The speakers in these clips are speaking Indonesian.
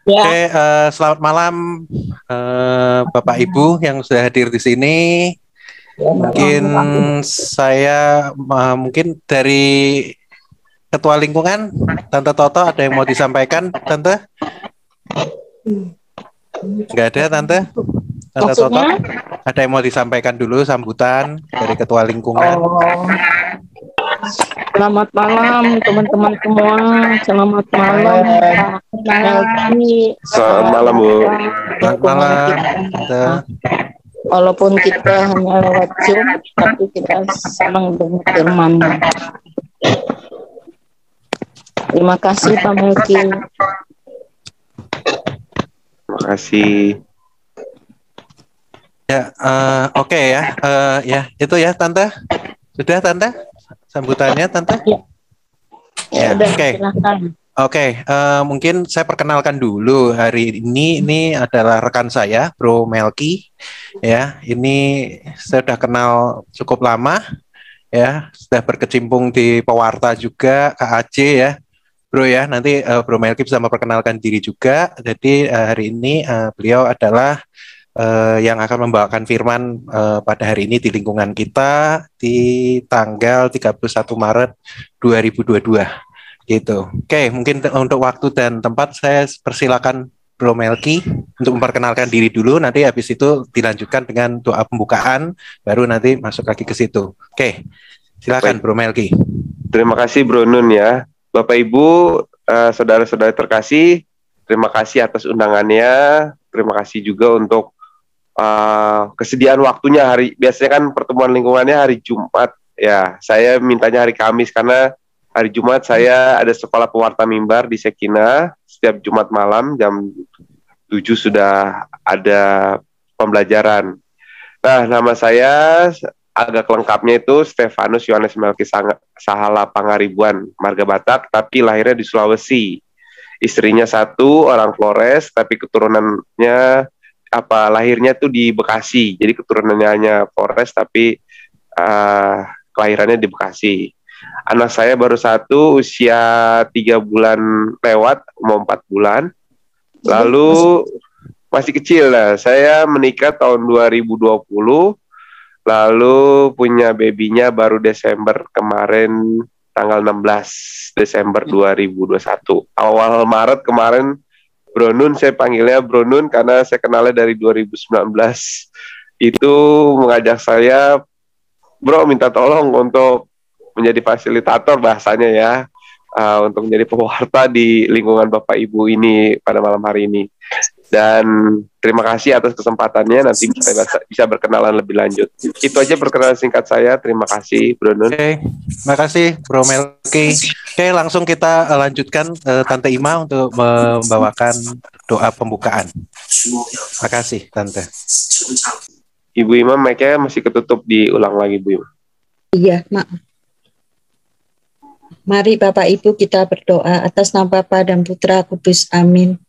Oke, Ya, selamat malam Bapak Ibu yang sudah hadir di sini. ya Mungkin malam. saya mungkin dari Ketua Lingkungan, Tante Toto ada yang mau disampaikan, Tante? Nggak ada, Tante? Tante Toto? Maksudnya? Ada yang mau disampaikan dulu sambutan dari Ketua Lingkungan? Oh, selamat malam teman-teman semua. Selamat malam Pak Melki, Selamat Pak malam, Bu. Ketua Selamat lingkungan malam, kita. Tante. Walaupun kita hanya lewat Zoom, tapi kita senang dengan firman. Terima kasih Pak Melki. Terima kasih. Ya, oke ya, ya itu ya, Tante. Sudah, Tante? Sambutannya, Tante? Ya, Ya, udah oke. silakan. Oke, mungkin saya perkenalkan dulu hari ini adalah rekan saya, Bro Melki. Ya, ini saya sudah kenal cukup lama, ya, sudah berkecimpung di pewarta juga, KAJ ya, Bro ya. Nanti Bro Melki bisa memperkenalkan diri juga. Jadi hari ini beliau adalah yang akan membawakan firman pada hari ini di lingkungan kita di tanggal 31 Maret 2022. Gitu. Oke, mungkin untuk waktu dan tempat saya persilakan Bro Melki untuk memperkenalkan diri dulu, nanti habis itu dilanjutkan dengan doa pembukaan, baru nanti masuk lagi ke situ. Oke, silakan Baik. Bro Melki. Terima kasih Bro Nun ya. Bapak Ibu, saudara-saudara terkasih, terima kasih atas undangannya. Terima kasih juga untuk kesediaan waktunya biasanya kan pertemuan lingkungannya hari Jumat. Ya, saya mintanya hari Kamis karena hari Jumat saya ada sekolah pewarta mimbar di Sekina. Setiap Jumat malam jam 7 sudah ada pembelajaran. Nah, nama saya agak lengkapnya itu Stefanus Yohanes Melki Sahala Pangaribuan, marga Batak, tapi lahirnya di Sulawesi. Istrinya satu, orang Flores, tapi keturunannya lahirnya tuh di Bekasi. Jadi keturunannya hanya Flores, tapi kelahirannya di Bekasi. Anak saya baru satu, usia 3 bulan lewat, mau 4 bulan. Lalu masih kecil lah. Saya menikah tahun 2020, lalu punya babynya baru Desember kemarin, tanggal 16 Desember 2021. Awal Maret kemarin, Bro Nun, saya panggilnya Bro Nun karena saya kenalnya dari 2019. Itu mengajak saya, Bro minta tolong untuk menjadi fasilitator bahasanya ya, untuk menjadi pewarta di lingkungan Bapak Ibu ini pada malam hari ini. Dan terima kasih atas kesempatannya, nanti bisa berkenalan lebih lanjut. Itu aja perkenalan singkat saya, terima kasih Bro Nun. Oke, terima kasih Bro Melki. Oke, langsung kita lanjutkan Tante Ima untuk membawakan doa pembukaan. Terima kasih Tante. Ibu Ima, mic-nya masih ketutup, diulang lagi Bu Ima. Iya, maaf. Mari Bapak Ibu kita berdoa atas nama Bapa dan Putra Kudus. Amin.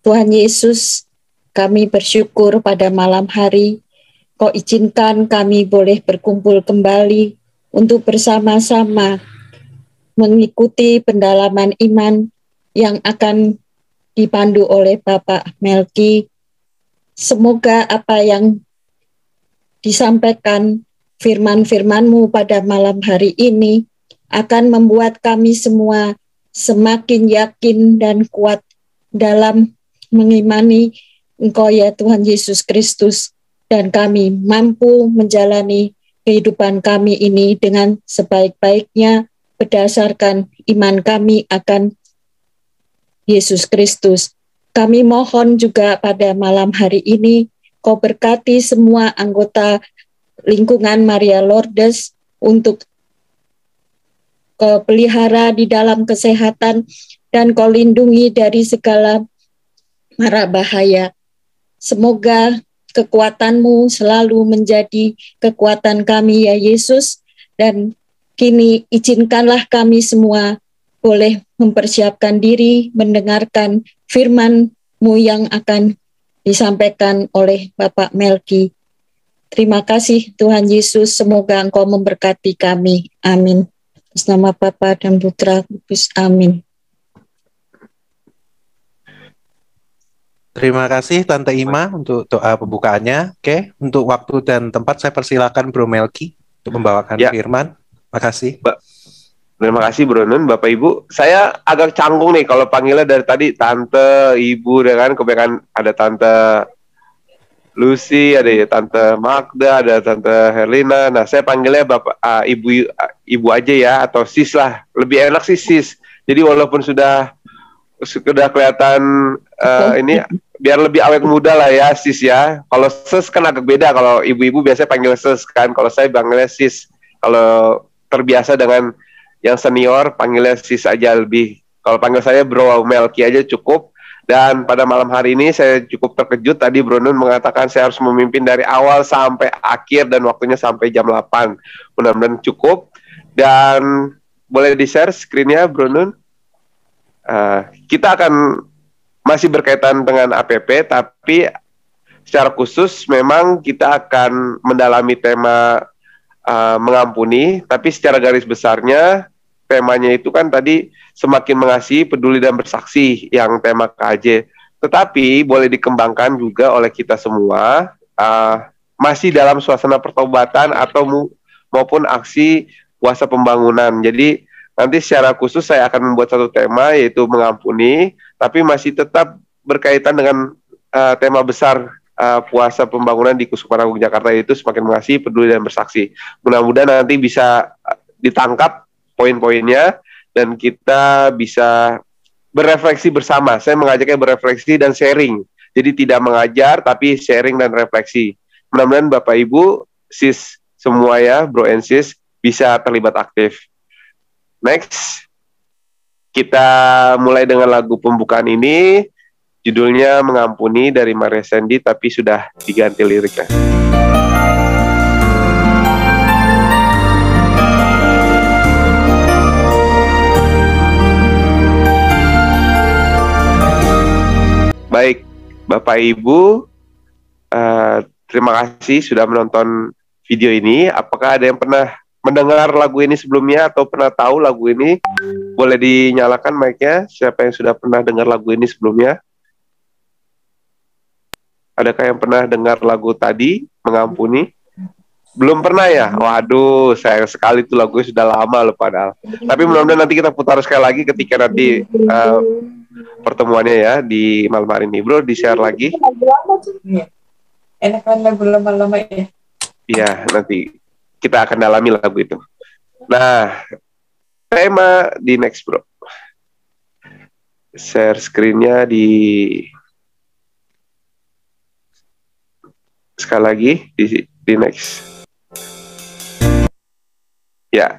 Tuhan Yesus, kami bersyukur pada malam hari Kau izinkan kami boleh berkumpul kembali untuk bersama-sama mengikuti pendalaman iman yang akan dipandu oleh Bapak Melki. Semoga apa yang disampaikan firman-firman-Mu pada malam hari ini akan membuat kami semua semakin yakin dan kuat dalam mengimani Engkau ya Tuhan Yesus Kristus, dan kami mampu menjalani kehidupan kami ini dengan sebaik-baiknya berdasarkan iman kami akan Yesus Kristus. Kami mohon juga pada malam hari ini Kau berkati semua anggota lingkungan Maria Lourdes untuk Kau pelihara di dalam kesehatan dan Kau lindungi dari segala mara bahaya. Semoga kekuatan-Mu selalu menjadi kekuatan kami ya Yesus, dan kini izinkanlah kami semua boleh mempersiapkan diri mendengarkan firman-Mu yang akan disampaikan oleh Bapak Melki. Terima kasih Tuhan Yesus, semoga Engkau memberkati kami. Amin. Atas nama Bapa dan Putra Kudus. Amin. Terima kasih Tante Ima untuk doa pembukaannya. Oke, untuk waktu dan tempat saya persilakan Bro Melki untuk membawakan Ya, firman. Makasih. terima kasih Bro Nun, Bapak Ibu. Saya agak canggung nih kalau panggilnya dari tadi Tante, Ibu, ya kan. Kebanyakan ada Tante Lucy, ada ya Tante Magda, ada Tante Herlina. Nah, saya panggilnya Bapak, Ibu aja ya, atau Sis lah. Lebih enak sih Sis. Jadi walaupun sudah kelihatan ini, biar lebih awet muda lah ya Sis ya. Kalau Sis kan agak beda. Kalau ibu-ibu biasanya panggil Sis kan. Kalau saya panggilnya Sis. Kalau terbiasa dengan yang senior, panggilnya Sis aja lebih. Kalau panggil saya Bro Melki aja cukup. Dan pada malam hari ini saya cukup terkejut. Tadi Bro Nun mengatakan saya harus memimpin dari awal sampai akhir dan waktunya sampai jam 8. Mudah-mudahan cukup. Dan boleh di-share screen-nya Bro Nun? Kita akan masih berkaitan dengan APP, tapi secara khusus memang kita akan mendalami tema mengampuni, tapi secara garis besarnya temanya itu kan tadi semakin mengasihi, peduli, dan bersaksi yang tema KJ. Tetapi boleh dikembangkan juga oleh kita semua, masih dalam suasana pertobatan atau maupun aksi puasa pembangunan. Jadi nanti secara khusus saya akan membuat satu tema yaitu mengampuni, tapi masih tetap berkaitan dengan tema besar puasa pembangunan di Kuskupan Agung Jakarta, itu semakin mengasihi, peduli, dan bersaksi. Mudah-mudahan nanti bisa ditangkap poin-poinnya dan kita bisa berefleksi bersama. Saya mengajaknya berefleksi dan sharing. Jadi tidak mengajar tapi sharing dan refleksi. Mudah-mudahan Bapak Ibu, Sis semua ya, Bro and Sis bisa terlibat aktif. Next, kita mulai dengan lagu pembukaan ini. Judulnya Mengampuni dari Maria Sandy, tapi sudah diganti liriknya. Baik, Bapak Ibu, terima kasih sudah menonton video ini. Apakah ada yang pernah mendengar lagu ini sebelumnya atau pernah tahu lagu ini? Boleh dinyalakan mic-nya. Siapa yang sudah pernah dengar lagu ini sebelumnya? Adakah yang pernah dengar lagu tadi, Mengampuni? Belum pernah ya? Waduh, sayang sekali tuh lagunya sudah lama loh padahal. Tapi mudah-mudahan nanti kita putar sekali lagi ketika nanti pertemuannya ya di malam hari ini. Bro, di-share lagi. Enak kan lagu lama-lama ya? Iya, nanti kita akan dalami lagu itu. Nah, tema di next bro. Share screen-nya di sekali lagi di next. Ya,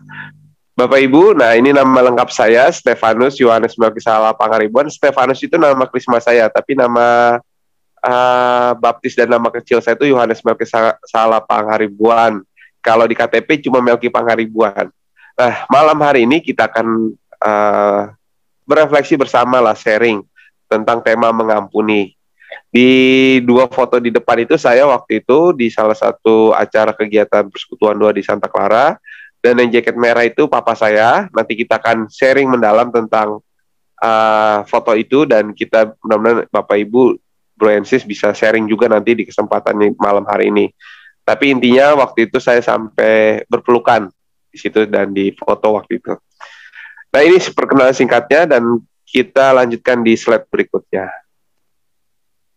Bapak Ibu, nah ini nama lengkap saya Stefanus Yohanes Melki Sahala Pangaribuan. Stefanus itu nama krisma saya, tapi nama baptis dan nama kecil saya itu Yohanes Melki Sahala Pangaribuan. Kalau di KTP cuma Melki Pangaribuan. Nah, malam hari ini kita akan berefleksi bersama lah, sharing tentang tema mengampuni. Di dua foto di depan itu saya waktu itu di salah satu acara kegiatan Persekutuan 2 di Santa Clara, dan yang jaket merah itu papa saya. Nanti kita akan sharing mendalam tentang foto itu, dan kita mudah-mudahan Bapak Ibu Bro and Sis bisa sharing juga nanti di kesempatan malam hari ini. Tapi intinya waktu itu saya sampai berpelukan di situ dan di foto waktu itu. Nah, ini perkenalan singkatnya dan kita lanjutkan di slide berikutnya.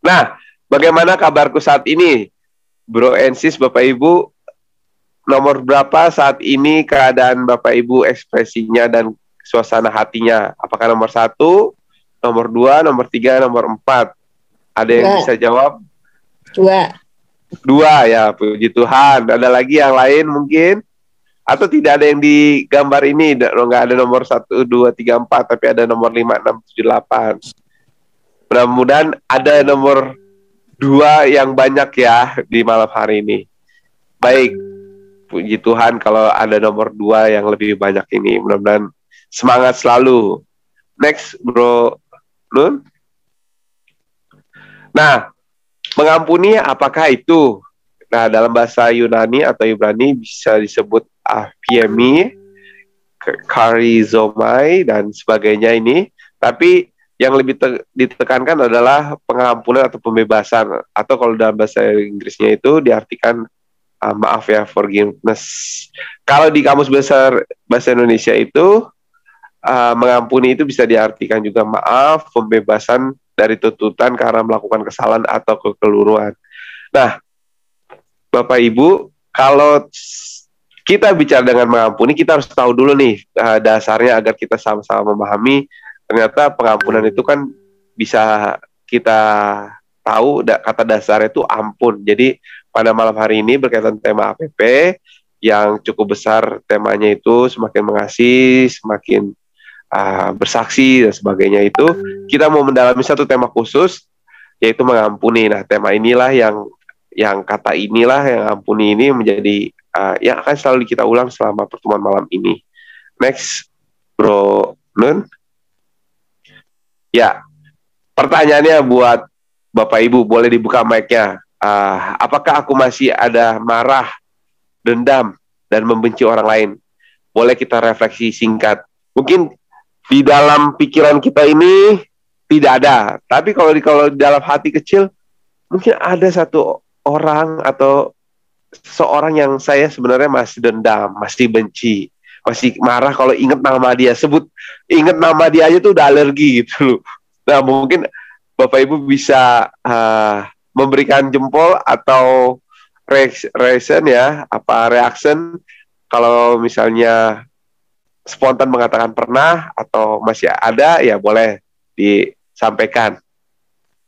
Nah, bagaimana kabarku saat ini? Bro and Sis, Bapak Ibu, nomor berapa saat ini keadaan Bapak Ibu, ekspresinya dan suasana hatinya? Apakah nomor 1, nomor 2, nomor 3, nomor 4? Ada yang bisa jawab? 2 ya, puji Tuhan. Ada lagi yang lain mungkin? Atau tidak ada yang di gambar ini? Nggak ada nomor 1, 2, 3, 4, tapi ada nomor 5, 6, 7, 8. Mudah-mudahan ada nomor 2 yang banyak ya di malam hari ini. Baik, puji Tuhan kalau ada nomor 2 yang lebih banyak ini. Mudah-mudahan semangat selalu. Next, Bro Nun. Nah, mengampuni apakah itu? Nah, dalam bahasa Yunani atau Ibrani bisa disebut apiemi, karizomai, dan sebagainya ini. Tapi yang lebih ditekankan adalah pengampunan atau pembebasan, atau kalau dalam bahasa Inggrisnya itu diartikan maaf ya, forgiveness. Kalau di kamus besar bahasa Indonesia itu mengampuni itu bisa diartikan juga maaf, pembebasan dari tuntutan karena melakukan kesalahan atau kekeliruan. Nah, Bapak Ibu, kalau kita bicara dengan mengampuni, kita harus tahu dulu nih dasarnya agar kita sama-sama memahami. Ternyata pengampunan itu kan bisa kita tahu kata dasarnya itu ampun. Jadi pada malam hari ini berkaitan tema APP yang cukup besar, temanya itu semakin mengasihi, semakin bersaksi dan sebagainya, itu kita mau mendalami satu tema khusus yaitu mengampuni. Nah, tema inilah yang kata inilah yang ampuni ini menjadi yang akan selalu kita ulang selama pertemuan malam ini. Next, Bro Nun. Ya, pertanyaannya buat Bapak Ibu, boleh dibuka mic-nya. Apakah aku masih ada marah, dendam, dan membenci orang lain? Boleh kita refleksi singkat. Mungkin di dalam pikiran kita ini tidak ada, tapi kalau di dalam hati kecil mungkin ada satu orang atau seorang yang saya sebenarnya masih dendam, masih benci, masih marah kalau ingat nama dia, ingat nama dia aja tuh udah alergi gitu loh. Nah, mungkin Bapak Ibu bisa memberikan jempol atau reaction ya, reaction kalau misalnya spontan mengatakan pernah atau masih ada, ya boleh disampaikan.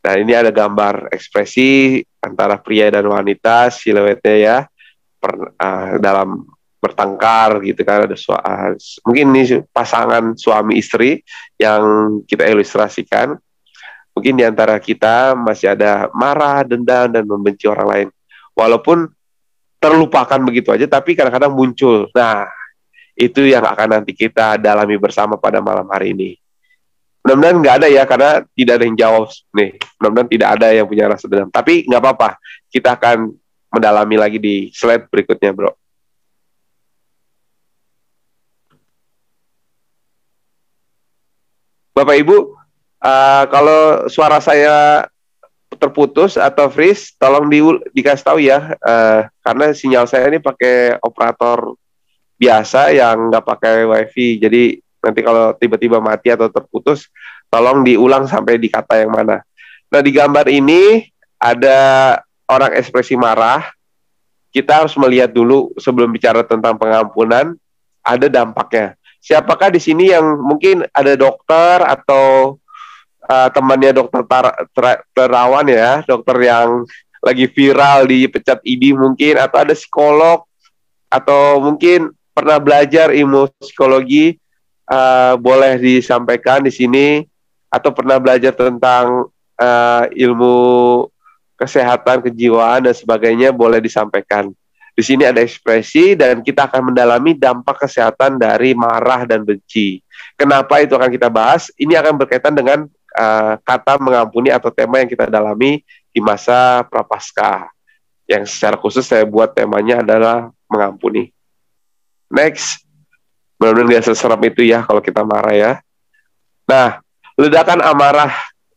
Nah, ini ada gambar ekspresi antara pria dan wanita, siluetnya ya, dalam bertengkar gitu kan, ada mungkin ini pasangan suami istri yang kita ilustrasikan. Mungkin di antara kita masih ada marah, dendam, dan membenci orang lain. Walaupun terlupakan begitu aja, tapi kadang-kadang muncul. Nah, itu yang akan nanti kita dalami bersama pada malam hari ini. Mudah-mudahan nggak ada ya, karena tidak ada yang jawab nih. Mudah-mudahan tidak ada yang punya rasa dendam. Tapi nggak apa-apa, kita akan mendalami lagi di slide berikutnya, Bro. Bapak Ibu, kalau suara saya terputus atau freeze, tolong dikasih tahu ya, karena sinyal saya ini pakai operator biasa yang nggak pakai wifi, jadi nanti kalau tiba-tiba mati atau terputus, tolong diulang sampai di kata yang mana. Nah, di gambar ini ada orang ekspresi marah. Kita harus melihat dulu sebelum bicara tentang pengampunan, ada dampaknya. Siapakah di sini yang mungkin ada dokter atau temannya dokter terawan ya, dokter yang lagi viral dipecat ID mungkin, atau ada psikolog, atau mungkin pernah belajar ilmu psikologi, boleh disampaikan di sini, atau pernah belajar tentang ilmu kesehatan, kejiwaan, dan sebagainya, boleh disampaikan. Di sini ada ekspresi, dan kita akan mendalami dampak kesehatan dari marah dan benci. Kenapa itu akan kita bahas? Ini akan berkaitan dengan kata mengampuni atau tema yang kita dalami di masa Prapaskah. Yang secara khusus saya buat temanya adalah mengampuni. Next, benar-benar gak seserem itu ya kalau kita marah ya. Nah, ledakan amarah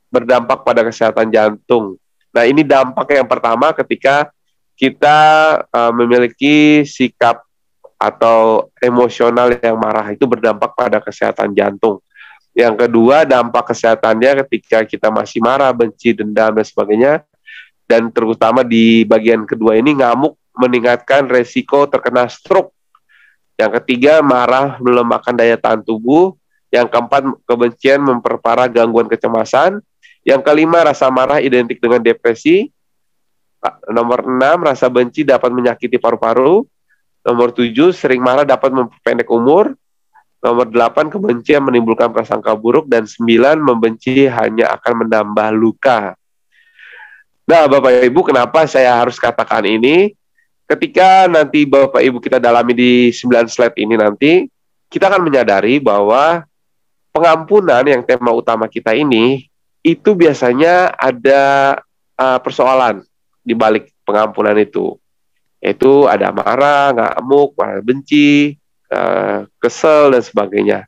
berdampak pada kesehatan jantung. Nah, ini dampak yang pertama ketika kita memiliki sikap atau emosional yang marah, itu berdampak pada kesehatan jantung. Yang kedua, dampak kesehatannya ketika kita masih marah, benci, dendam, dan sebagainya. Dan terutama di bagian kedua ini, ngamuk meningkatkan resiko terkena stroke. Yang ketiga, marah melemahkan daya tahan tubuh. Yang keempat, kebencian memperparah gangguan kecemasan. Yang kelima, rasa marah identik dengan depresi. Nomor 6, rasa benci dapat menyakiti paru-paru. Nomor 7, sering marah dapat memperpendek umur. Nomor 8, kebencian menimbulkan prasangka buruk. Dan 9, membenci hanya akan menambah luka. Nah, Bapak Ibu, kenapa saya harus katakan ini? Ketika nanti Bapak Ibu kita dalami di 9 slide ini nanti, kita akan menyadari bahwa pengampunan yang tema utama kita ini, itu biasanya ada persoalan di balik pengampunan itu. Yaitu ada marah, ngamuk, benci, kesel, dan sebagainya.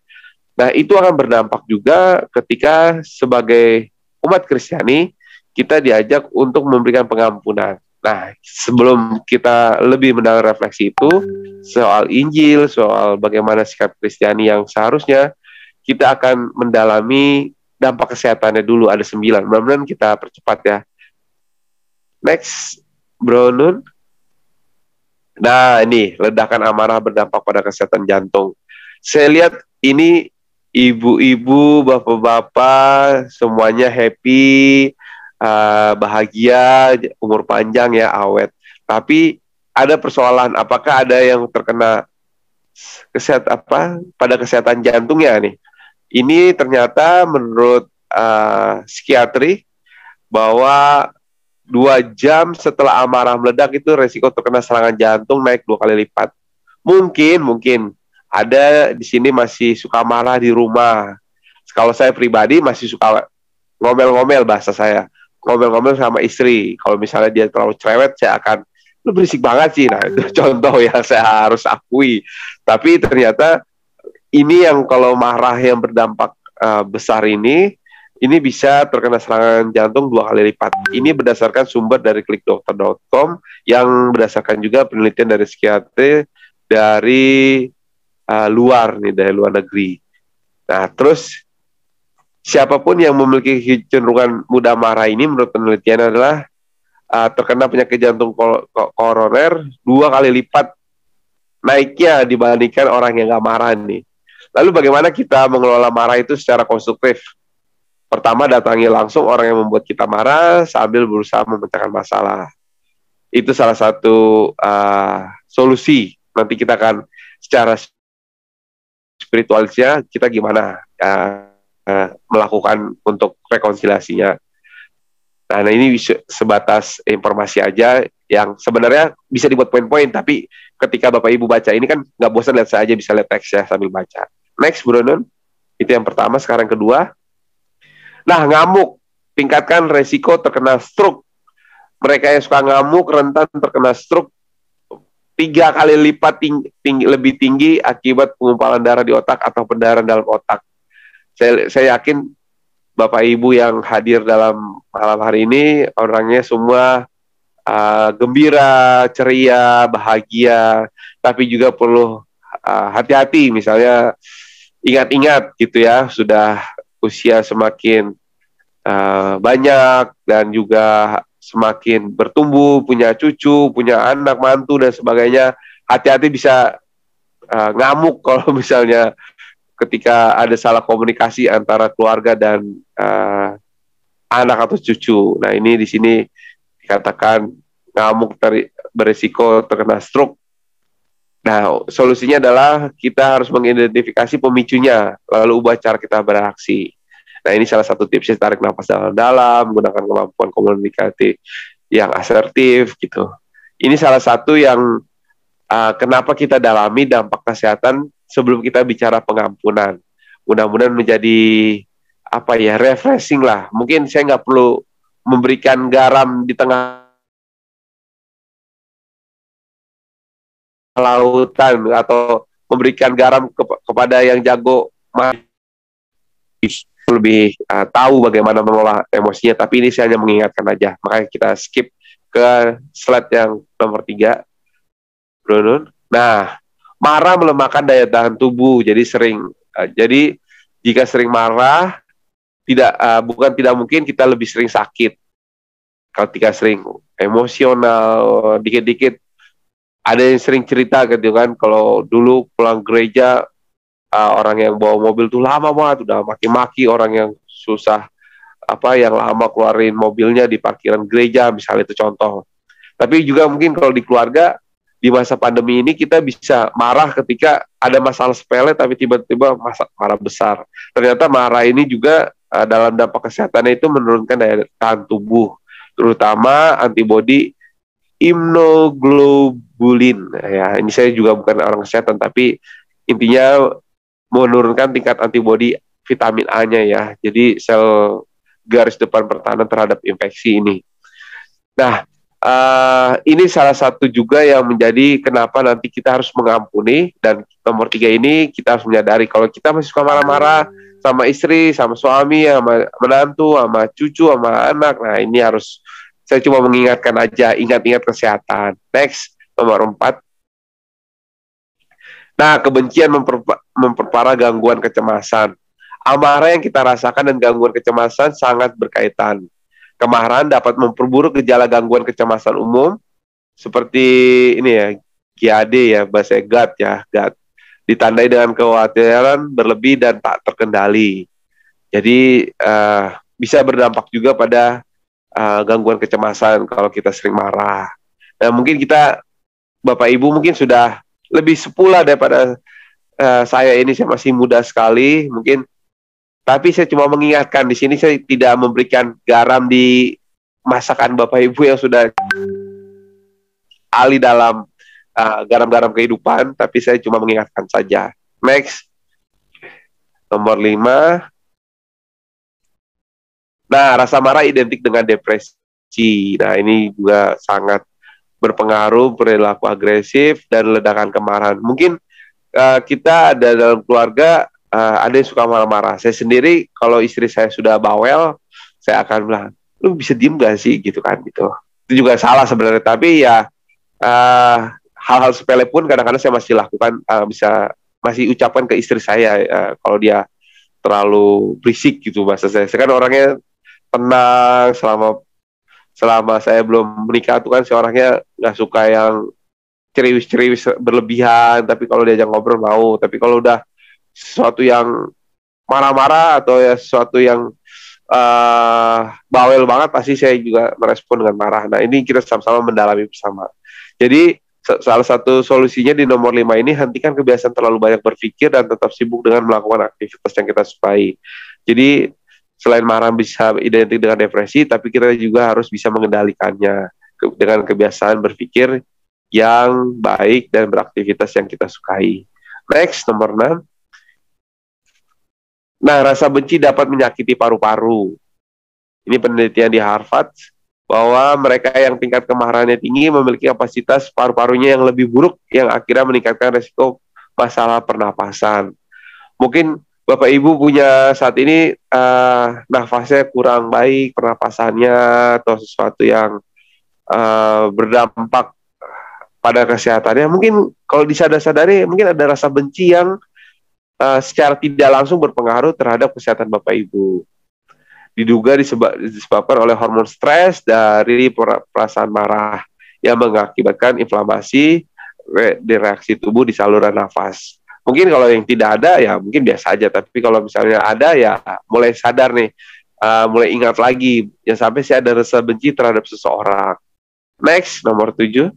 Nah, itu akan berdampak juga ketika sebagai umat Kristiani kita diajak untuk memberikan pengampunan. Nah, sebelum kita lebih mendalam refleksi itu soal Injil, soal bagaimana sikap Kristiani yang seharusnya, kita akan mendalami dampak kesehatannya dulu. Ada 9. Mudah-mudahan kita percepat ya. Next, Bro Nun. Nah, ini ledakan amarah berdampak pada kesehatan jantung. Saya lihat ini ibu-ibu, bapak-bapak, semuanya happy, bahagia, umur panjang ya, awet. Tapi ada persoalan, apakah ada yang terkena pada kesehatan jantungnya nih? Ini ternyata menurut psikiatri bahwa 2 jam setelah amarah meledak itu resiko terkena serangan jantung naik 2 kali lipat. Mungkin ada di sini masih suka marah di rumah. Kalau saya pribadi masih suka ngomel-ngomel, bahasa saya. Ngomel-ngomel sama istri. Kalau misalnya dia terlalu cerewet, saya akan, lu berisik banget sih. Nah, itu contoh yang saya harus akui. Tapi ternyata ini yang kalau marah yang berdampak besar ini bisa terkena serangan jantung 2 kali lipat. Ini berdasarkan sumber dari klikdokter.com yang berdasarkan juga penelitian dari psikiatri dari dari luar negeri. Nah, terus siapapun yang memiliki kecenderungan mudah marah ini menurut penelitian adalah terkena penyakit jantung koroner 2 kali lipat naiknya dibandingkan orang yang nggak marah nih. Lalu bagaimana kita mengelola marah itu secara konstruktif? Pertama, datangi langsung orang yang membuat kita marah sambil berusaha memecahkan masalah. Itu salah satu solusi. Nanti kita akan secara spiritualisnya kita gimana melakukan untuk rekonsiliasinya. Nah, ini sebatas informasi aja yang sebenarnya bisa dibuat poin-poin, tapi ketika Bapak Ibu baca ini kan nggak bosan lihat saya aja, bisa lihat teksnya sambil baca. Next, Bro Nun. Itu yang pertama. Sekarang kedua. Nah, ngamuk. Tingkatkan resiko terkena stroke. Mereka yang suka ngamuk rentan terkena stroke 3 kali lipat lebih tinggi akibat pengumpalan darah di otak atau pendarahan dalam otak. Saya yakin Bapak Ibu yang hadir dalam malam hari ini orangnya semua gembira, ceria, bahagia, tapi juga perlu hati-hati. Misalnya ingat-ingat gitu ya, sudah usia semakin banyak dan juga semakin bertumbuh, punya cucu, punya anak, mantu dan sebagainya. Hati-hati bisa ngamuk kalau misalnya ketika ada salah komunikasi antara keluarga dan anak atau cucu. Nah, ini di sini dikatakan ngamuk berisiko terkena stroke. Nah, solusinya adalah kita harus mengidentifikasi pemicunya, lalu ubah cara kita beraksi. Nah, ini salah satu tipsnya, tarik nafas dalam-dalam, menggunakan kemampuan komunikatif yang asertif gitu. Ini salah satu yang kenapa kita dalami dampak kesehatan sebelum kita bicara pengampunan. Mudah-mudahan menjadi refreshing lah. Mungkin saya nggak perlu memberikan garam di tengah lautan atau memberikan garam kepada yang jago lebih tahu bagaimana mengelola emosinya, tapi ini saya hanya mengingatkan aja. Makanya kita skip ke slide yang nomor 3, Bro Nun. Nah, marah melemahkan daya tahan tubuh. Jadi jika sering marah, bukan tidak mungkin kita lebih sering sakit. Ketika sering emosional, dikit-dikit ada yang sering cerita gitu kan, kalau dulu pulang gereja orang yang bawa mobil tuh lama banget, udah maki-maki orang yang susah yang lama keluarin mobilnya di parkiran gereja, misalnya itu contoh. Tapi juga mungkin kalau di keluarga di masa pandemi ini kita bisa marah ketika ada masalah sepele tapi tiba-tiba marah besar. Ternyata marah ini juga dalam dampak kesehatannya itu menurunkan daya tahan tubuh, terutama antibodi immunoglobulin. Ya, ini saya juga bukan orang kesehatan, tapi intinya menurunkan tingkat antibodi vitamin A-nya ya. Jadi sel garis depan pertahanan terhadap infeksi ini. Nah, Ini salah satu juga yang menjadi kenapa nanti kita harus mengampuni. Dan nomor 3 ini kita harus menyadari kalau kita masih suka marah-marah sama istri, sama suami, sama menantu, sama cucu, sama anak. Nah ini harus, saya cuma mengingatkan aja, ingat-ingat kesehatan. Next, nomor 4. Nah, kebencian memperparah gangguan kecemasan. Amarah yang kita rasakan dan gangguan kecemasan sangat berkaitan. Kemarahan dapat memperburuk gejala gangguan kecemasan umum seperti ini ya, GAD ya, bahasa GAD ya, GAD. Ditandai dengan kekhawatiran berlebih dan tak terkendali. Jadi bisa berdampak juga pada gangguan kecemasan kalau kita sering marah. Nah, mungkin kita Bapak Ibu mungkin sudah lebih sepula daripada saya ini, saya masih muda sekali mungkin. Tapi saya cuma mengingatkan, di sini saya tidak memberikan garam di masakan Bapak Ibu yang sudah ahli dalam garam-garam kehidupan, tapi saya cuma mengingatkan saja. Next, nomor 5. Nah, rasa marah identik dengan depresi. Nah, ini juga sangat berpengaruh, perilaku agresif dan ledakan kemarahan. Mungkin kita ada dalam keluarga, ada yang suka marah-marah. Saya sendiri, kalau istri saya sudah bawel, saya akan bilang, lu bisa diem gak sih, gitu kan, gitu. Itu juga salah sebenarnya, tapi ya hal-hal sepele pun kadang-kadang saya masih lakukan, masih ucapkan ke istri saya kalau dia terlalu berisik gitu bahasa saya. Saya kan orangnya tenang selama saya belum menikah tuh kan, saya orangnya nggak suka yang ceriwis-ceriwis berlebihan, tapi kalau diajak ngobrol mau. Tapi kalau udah sesuatu yang marah-marah atau ya sesuatu yang bawel banget, pasti saya juga merespon dengan marah. Nah ini kita sama-sama mendalami bersama. Jadi salah satu solusinya di nomor 5 ini, hentikan kebiasaan terlalu banyak berpikir dan tetap sibuk dengan melakukan aktivitas yang kita sukai. Jadi selain marah bisa identik dengan depresi, tapi kita juga harus bisa mengendalikannya dengan kebiasaan berpikir yang baik dan beraktivitas yang kita sukai. Next, nomor 6. Nah, rasa benci dapat menyakiti paru-paru. Ini penelitian di Harvard, bahwa mereka yang tingkat kemarahannya tinggi memiliki kapasitas paru-parunya yang lebih buruk, yang akhirnya meningkatkan resiko masalah pernapasan. Mungkin Bapak Ibu punya saat ini nafasnya kurang baik, pernapasannya, atau sesuatu yang berdampak pada kesehatannya. Mungkin kalau disadar-sadari, mungkin ada rasa benci yang secara tidak langsung berpengaruh terhadap kesehatan Bapak Ibu. Diduga disebabkan oleh hormon stres dari perasaan marah yang mengakibatkan inflamasi di reaksi tubuh di saluran nafas. Mungkin kalau yang tidak ada ya mungkin biasa aja, tapi kalau misalnya ada ya mulai sadar nih, mulai ingat lagi, ya sampai sih ada rasa benci terhadap seseorang. Next, nomor 7.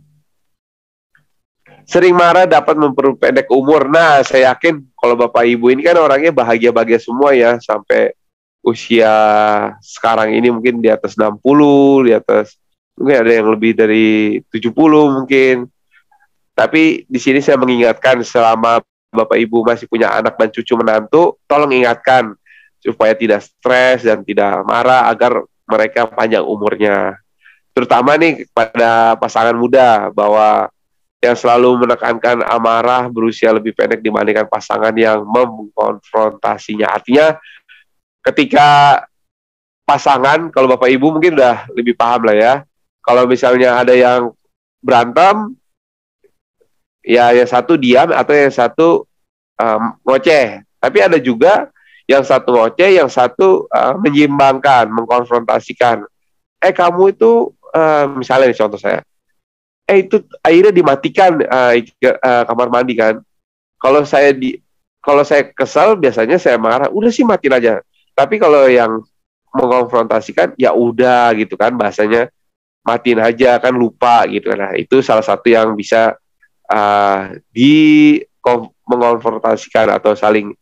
Sering marah dapat memperpendek umur. Nah, saya yakin kalau Bapak Ibu ini kan orangnya bahagia-bahagia semua ya, sampai usia sekarang ini mungkin di atas 60, di atas mungkin ada yang lebih dari 70 mungkin. Tapi di sini saya mengingatkan, selama Bapak Ibu masih punya anak dan cucu menantu, tolong ingatkan supaya tidak stres dan tidak marah agar mereka panjang umurnya. Terutama nih pada pasangan muda, bahwa yang selalu menekankan amarah berusia lebih pendek dibandingkan pasangan yang mengkonfrontasinya. Artinya ketika pasangan, kalau Bapak Ibu mungkin udah lebih paham lah ya, kalau misalnya ada yang berantem, ya yang satu diam atau yang satu ngoceh. Tapi ada juga yang satu ngoceh, yang satu menyimbangkan, mengkonfrontasikan. Kamu itu, misalnya nih contoh saya, itu airnya dimatikan kamar mandi kan. Kalau saya kesal, biasanya saya marah, udah sih matiin aja. Tapi kalau yang mengkonfrontasikan, ya udah gitu kan, bahasanya matiin aja kan, lupa gitu. Nah itu salah satu yang bisa mengkonfrontasikan atau saling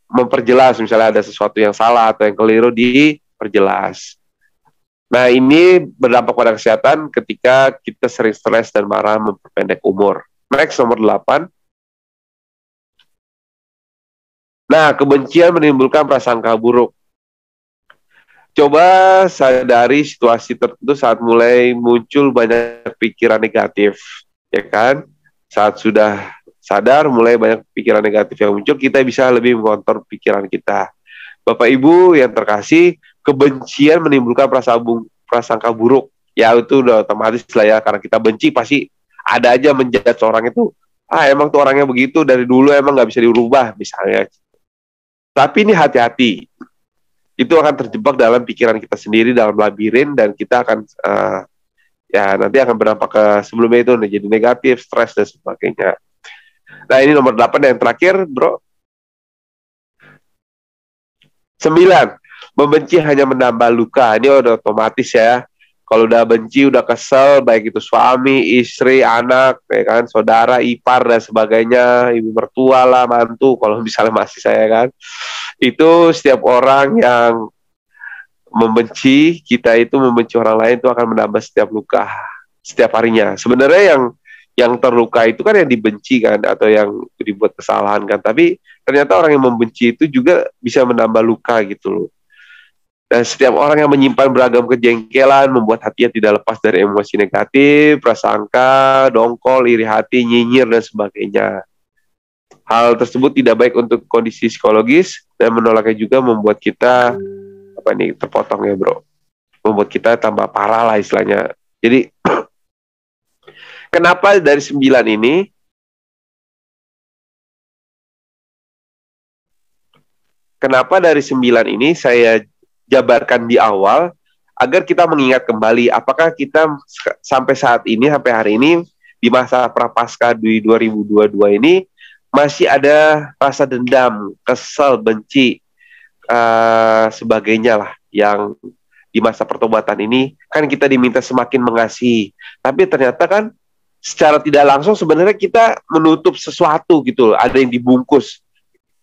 memperjelas. Misalnya ada sesuatu yang salah atau yang keliru, diperjelas. Nah, ini berdampak pada kesehatan ketika kita sering stres dan marah memperpendek umur. Next, nomor 8. Nah, kebencian menimbulkan prasangka buruk. Coba sadari situasi tertentu saat mulai muncul banyak pikiran negatif, ya kan? Saat sudah sadar mulai banyak pikiran negatif yang muncul, kita bisa lebih mengontrol pikiran kita. Bapak Ibu yang terkasih, kebencian menimbulkan prasangka buruk. Ya itu udah otomatis lah ya, karena kita benci pasti ada aja menjudge orang itu. Ah emang tuh orangnya begitu dari dulu, emang nggak bisa dirubah misalnya. Tapi ini hati-hati, itu akan terjebak dalam pikiran kita sendiri, dalam labirin, dan kita akan ya nanti akan berdampak ke sebelumnya itu jadi negatif, stres dan sebagainya. Nah ini nomor 8 yang terakhir bro. 9, membenci hanya menambah luka. Ini udah otomatis ya. Kalau udah benci, udah kesel, baik itu suami, istri, anak, ya kan, saudara, ipar dan sebagainya, ibu mertua lah, mantu, kalau misalnya masih saya kan. Itu setiap orang yang membenci kita, itu membenci orang lain, itu akan menambah setiap luka setiap harinya. Sebenarnya yang terluka itu kan yang dibenci kan, atau yang dibuat kesalahan kan, tapi ternyata orang yang membenci itu juga bisa menambah luka gitu loh. Dan setiap orang yang menyimpan beragam kejengkelan membuat hatinya tidak lepas dari emosi negatif, prasangka, dongkol, iri hati, nyinyir dan sebagainya. Hal tersebut tidak baik untuk kondisi psikologis dan menolaknya juga membuat kita terpotong ya bro, membuat kita tambah parah lah istilahnya. Jadi kenapa dari 9 ini saya jabarkan di awal agar kita mengingat kembali apakah kita sampai saat ini, sampai hari ini di masa prapaskah di 2022 ini masih ada rasa dendam, kesel, benci, sebagainya lah, yang di masa pertobatan ini kan kita diminta semakin mengasihi, tapi ternyata kan secara tidak langsung sebenarnya kita menutup sesuatu gitu loh. Ada yang dibungkus,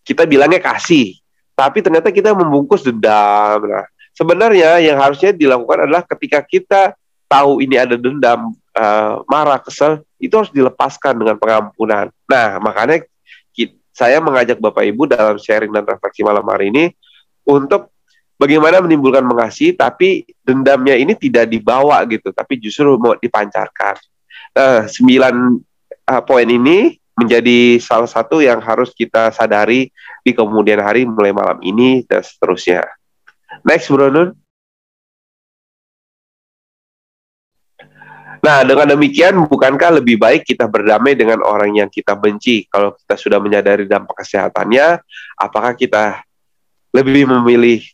kita bilangnya kasih, tapi ternyata kita membungkus dendam. Nah, sebenarnya yang harusnya dilakukan adalah ketika kita tahu ini ada dendam, marah, kesel, itu harus dilepaskan dengan pengampunan. Nah, makanya saya mengajak Bapak Ibu dalam sharing dan refleksi malam hari ini untuk bagaimana menimbulkan mengasihi, tapi dendamnya ini tidak dibawa gitu, tapi justru mau dipancarkan. 9 poin ini menjadi salah satu yang harus kita sadari di kemudian hari mulai malam ini dan seterusnya. Next, Bro Nun. Nah, dengan demikian, bukankah lebih baik kita berdamai dengan orang yang kita benci? Kalau kita sudah menyadari dampak kesehatannya, apakah kita lebih memilih,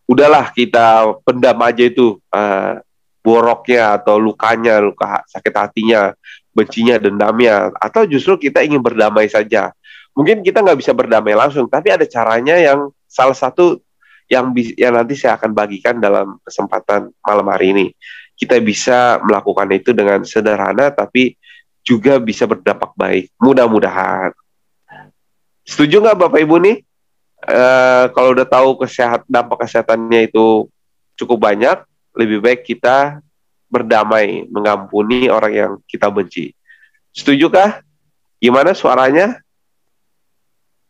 udahlah kita pendam aja itu boroknya atau lukanya, luka sakit hatinya, bencinya, dendamnya, atau justru kita ingin berdamai saja? Mungkin kita nggak bisa berdamai langsung, tapi ada caranya, yang salah satu yang nanti saya akan bagikan dalam kesempatan malam hari ini. Kita bisa melakukan itu dengan sederhana, tapi juga bisa berdampak baik. Mudah-mudahan. Setuju nggak Bapak Ibu nih? Kalau udah tahu dampak kesehatannya itu cukup banyak, lebih baik kita berdamai, mengampuni orang yang kita benci. Setuju kah? Gimana suaranya?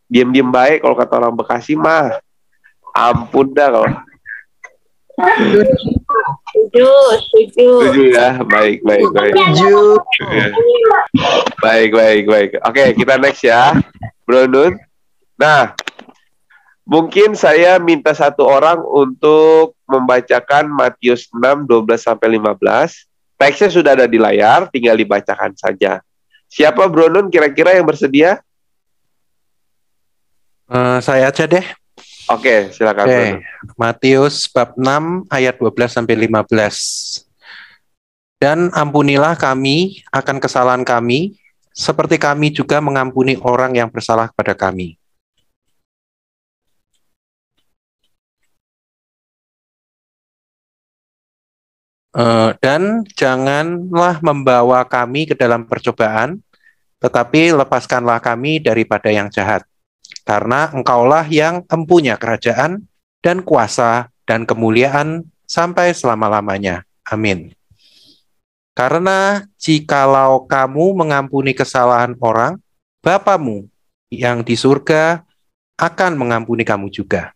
Diam-diam baik, kalau kata orang Bekasi mah. Ampun dah kalau. Setuju ya. Baik. Setuju. Baik. Oke, kita next ya, Bro Nun. Nah, mungkin saya minta satu orang untuk membacakan Matius 6, 12-15. Teksnya sudah ada di layar, tinggal dibacakan saja. Siapa Bro Nun kira-kira yang bersedia? Saya aja deh. Oke, silakan. Matius bab 6 ayat 12-15. Dan ampunilah kami akan kesalahan kami, seperti kami juga mengampuni orang yang bersalah kepada kami. Dan janganlah membawa kami ke dalam percobaan, tetapi lepaskanlah kami daripada yang jahat. Karena Engkaulah yang empunya kerajaan dan kuasa dan kemuliaan sampai selama-lamanya. Amin. Karena jikalau kamu mengampuni kesalahan orang, Bapamu yang di surga akan mengampuni kamu juga.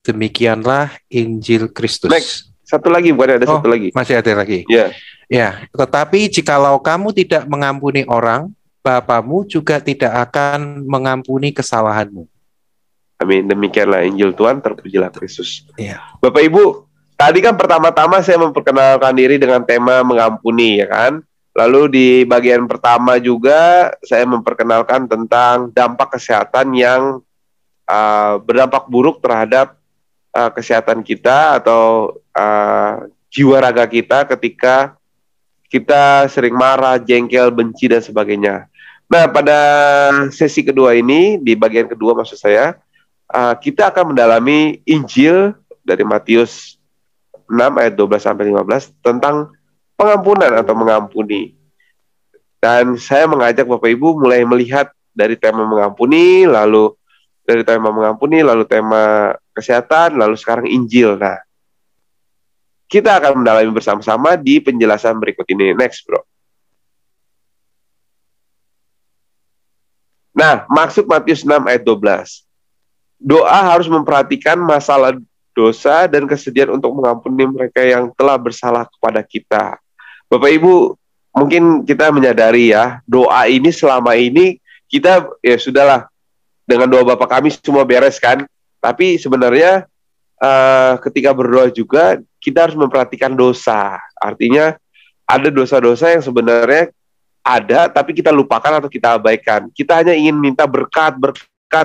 Demikianlah Injil Kristus. Next, satu lagi, bukan ada satu lagi. Masih ada lagi. Ya. Ya, tetapi jikalau kamu tidak mengampuni orang, Bapamu juga tidak akan mengampuni kesalahanmu. Amin. Demikianlah Injil Tuhan, terpujilah Kristus. Ya. Bapak Ibu, tadi kan pertama-tama saya memperkenalkan diri dengan tema mengampuni, ya kan? Lalu di bagian pertama juga saya memperkenalkan tentang dampak kesehatan yang berdampak buruk terhadap kesehatan kita atau jiwa raga kita ketika kita sering marah, jengkel, benci, dan sebagainya. Nah, pada sesi kedua ini, di bagian kedua maksud saya, kita akan mendalami Injil dari Matius 6 ayat 12-15 tentang pengampunan atau mengampuni. Dan saya mengajak Bapak Ibu mulai melihat dari tema mengampuni, lalu tema kesehatan, lalu sekarang Injil. Nah, kita akan mendalami bersama-sama di penjelasan berikut ini. Next, bro. Nah, maksud Matius 6 ayat 12. Doa harus memperhatikan masalah dosa dan kesediaan untuk mengampuni mereka yang telah bersalah kepada kita. Bapak Ibu, mungkin kita menyadari ya, doa ini selama ini kita, ya sudahlah, dengan doa Bapa kami semua beres kan. Tapi sebenarnya ketika berdoa juga kita harus memperhatikan dosa. Artinya ada dosa-dosa yang sebenarnya ada tapi kita lupakan atau kita abaikan. Kita hanya ingin minta berkat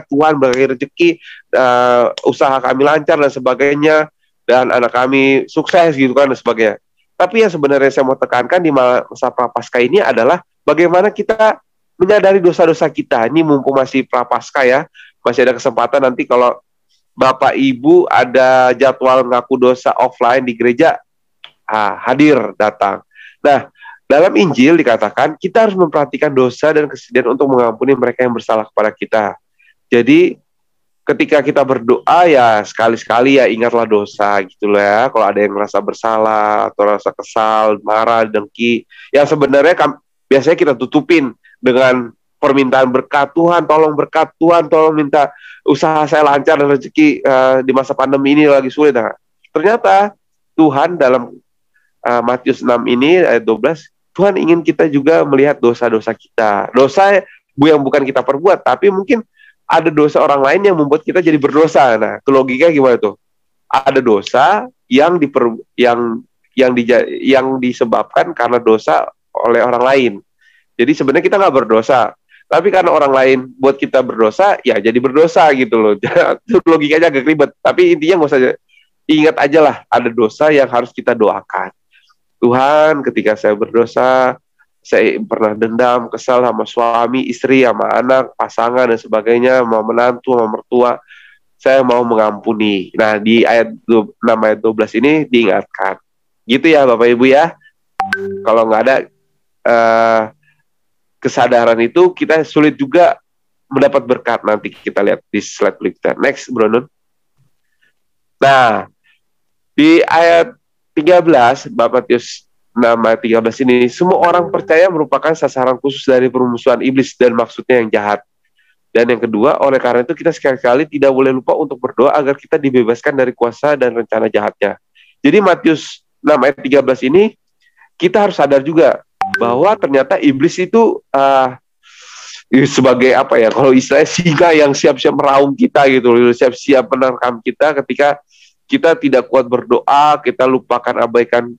Tuhan, bagi rezeki, usaha kami lancar dan sebagainya, dan anak kami sukses gitu kan dan sebagainya. Tapi yang sebenarnya saya mau tekankan di masa Prapaskah ini adalah bagaimana kita menyadari dosa-dosa kita. Ini mumpung masih Prapaskah ya, masih ada kesempatan nanti kalau Bapak Ibu ada jadwal ngaku dosa offline di gereja, hadir, datang. Nah, dalam Injil dikatakan kita harus memperhatikan dosa dan kesediaan untuk mengampuni mereka yang bersalah kepada kita. Jadi ketika kita berdoa ya sekali-sekali ya ingatlah dosa gitu lah ya. Kalau ada yang merasa bersalah atau rasa kesal, marah, dengki, yang sebenarnya biasanya kita tutupin dengan permintaan berkat Tuhan, tolong berkat Tuhan, tolong minta usaha saya lancar dan rezeki di masa pandemi ini lagi sulit. Nah, ternyata Tuhan dalam Matius 6 ini ayat 12, Tuhan ingin kita juga melihat dosa-dosa kita. Dosa yang bukan kita perbuat, tapi mungkin ada dosa orang lain yang membuat kita jadi berdosa. Nah, itu logikanya gimana tuh? Ada dosa yang disebabkan karena dosa oleh orang lain. Jadi sebenarnya kita nggak berdosa, tapi karena orang lain buat kita berdosa, ya jadi berdosa gitu loh. Itu logikanya agak ribet. Tapi intinya nggak usah, ingat aja lah, ada dosa yang harus kita doakan. Tuhan, ketika saya berdosa, saya pernah dendam, kesal sama suami, istri, sama anak, pasangan, dan sebagainya, sama menantu, sama mertua, saya mau mengampuni. Nah, di ayat 6 ayat 12 ini diingatkan. Gitu ya Bapak Ibu ya. Kalau nggak ada kesadaran itu, kita sulit juga mendapat berkat. Nanti kita lihat di slide berikutnya. Next, Bro Nun. Nah, di ayat 13, Matius 6 ayat 13 ini, semua orang percaya merupakan sasaran khusus dari permusuhan iblis dan maksudnya yang jahat. Dan yang kedua, oleh karena itu kita sekali-kali tidak boleh lupa untuk berdoa agar kita dibebaskan dari kuasa dan rencana jahatnya. Jadi Matius 6 ayat 13 ini, kita harus sadar juga bahwa ternyata iblis itu sebagai apa ya, kalau istilahnya singa yang siap-siap meraung kita gitu, siap-siap menerkam kita ketika kita tidak kuat berdoa, kita lupakan, abaikan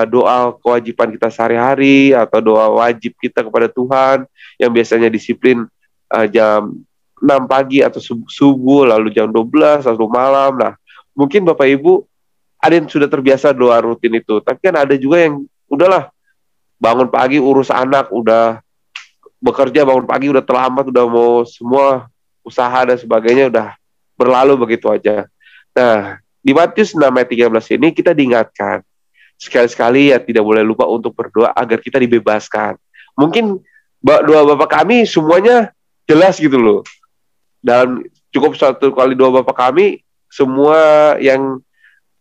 doa kewajiban kita sehari-hari atau doa wajib kita kepada Tuhan yang biasanya disiplin jam 6 pagi atau subuh, lalu jam 12, lalu malam. Nah, mungkin Bapak Ibu ada yang sudah terbiasa doa rutin itu, tapi kan ada juga yang udahlah bangun pagi urus anak, udah bekerja bangun pagi udah terlambat, udah mau semua usaha dan sebagainya udah berlalu begitu aja. Nah, di Matius 6 ayat 13 ini kita diingatkan sekali-sekali ya tidak boleh lupa untuk berdoa agar kita dibebaskan. Mungkin doa Bapa kami semuanya jelas gitu loh. Dalam cukup satu kali doa Bapa kami, semua yang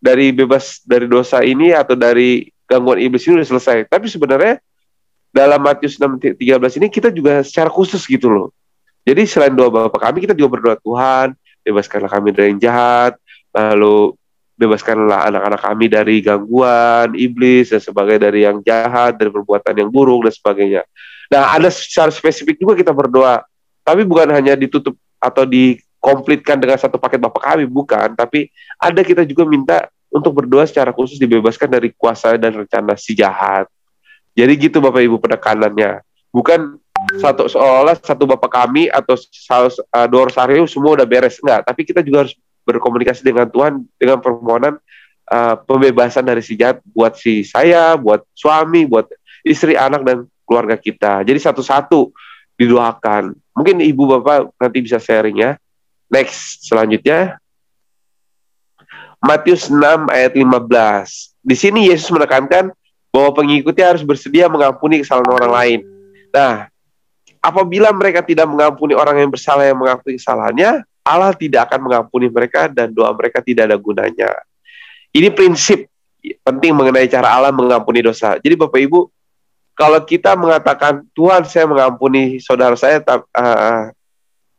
dari bebas dari dosa ini atau dari gangguan iblis ini sudah selesai. Tapi sebenarnya dalam Matius 6:13 ini kita juga secara khusus gitu loh. Jadi selain doa Bapa kami, kita juga berdoa, Tuhan, bebaskanlah kami dari yang jahat, lalu bebaskanlah anak-anak kami dari gangguan iblis dan sebagainya, dari yang jahat, dari perbuatan yang buruk dan sebagainya. Nah, ada secara spesifik juga kita berdoa, tapi bukan hanya ditutup atau dikomplitkan dengan satu paket Bapa kami, bukan, tapi ada kita juga minta untuk berdoa secara khusus dibebaskan dari kuasa dan rencana si jahat. Jadi gitu Bapak Ibu penekanannya. Bukan seolah satu Bapa kami atau dua Rosario semua udah beres, enggak, tapi kita juga harus berkomunikasi dengan Tuhan dengan permohonan pembebasan dari si jahat buat si saya, buat suami, buat istri, anak dan keluarga kita. Jadi satu-satu didoakan. Mungkin Ibu Bapak nanti bisa sharing ya. Next, selanjutnya Matius 6 ayat 15. Di sini Yesus menekankan bahwa pengikutnya harus bersedia mengampuni kesalahan orang lain. Nah, apabila mereka tidak mengampuni orang yang bersalah yang mengakui kesalahannya, Allah tidak akan mengampuni mereka dan doa mereka tidak ada gunanya. Ini prinsip penting mengenai cara Allah mengampuni dosa. Jadi Bapak Ibu, kalau kita mengatakan, Tuhan saya mengampuni saudara saya,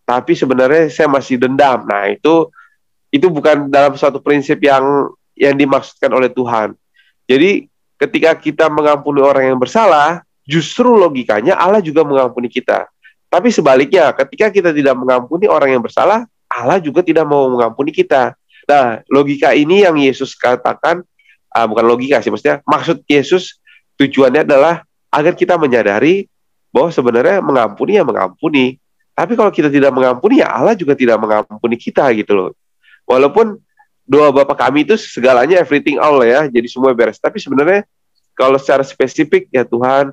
tapi sebenarnya saya masih dendam. Nah, itu bukan dalam suatu prinsip yang dimaksudkan oleh Tuhan. Jadi ketika kita mengampuni orang yang bersalah, justru logikanya Allah juga mengampuni kita. Tapi sebaliknya, ketika kita tidak mengampuni orang yang bersalah, Allah juga tidak mau mengampuni kita. Nah, logika ini yang Yesus katakan, bukan logika sih, maksudnya maksud Yesus tujuannya adalah agar kita menyadari bahwa sebenarnya mengampuni ya mengampuni. Tapi kalau kita tidak mengampuni, ya Allah juga tidak mengampuni kita gitu loh. Walaupun doa Bapa kami itu segalanya everything all ya, jadi semua beres. Tapi sebenarnya kalau secara spesifik, ya Tuhan,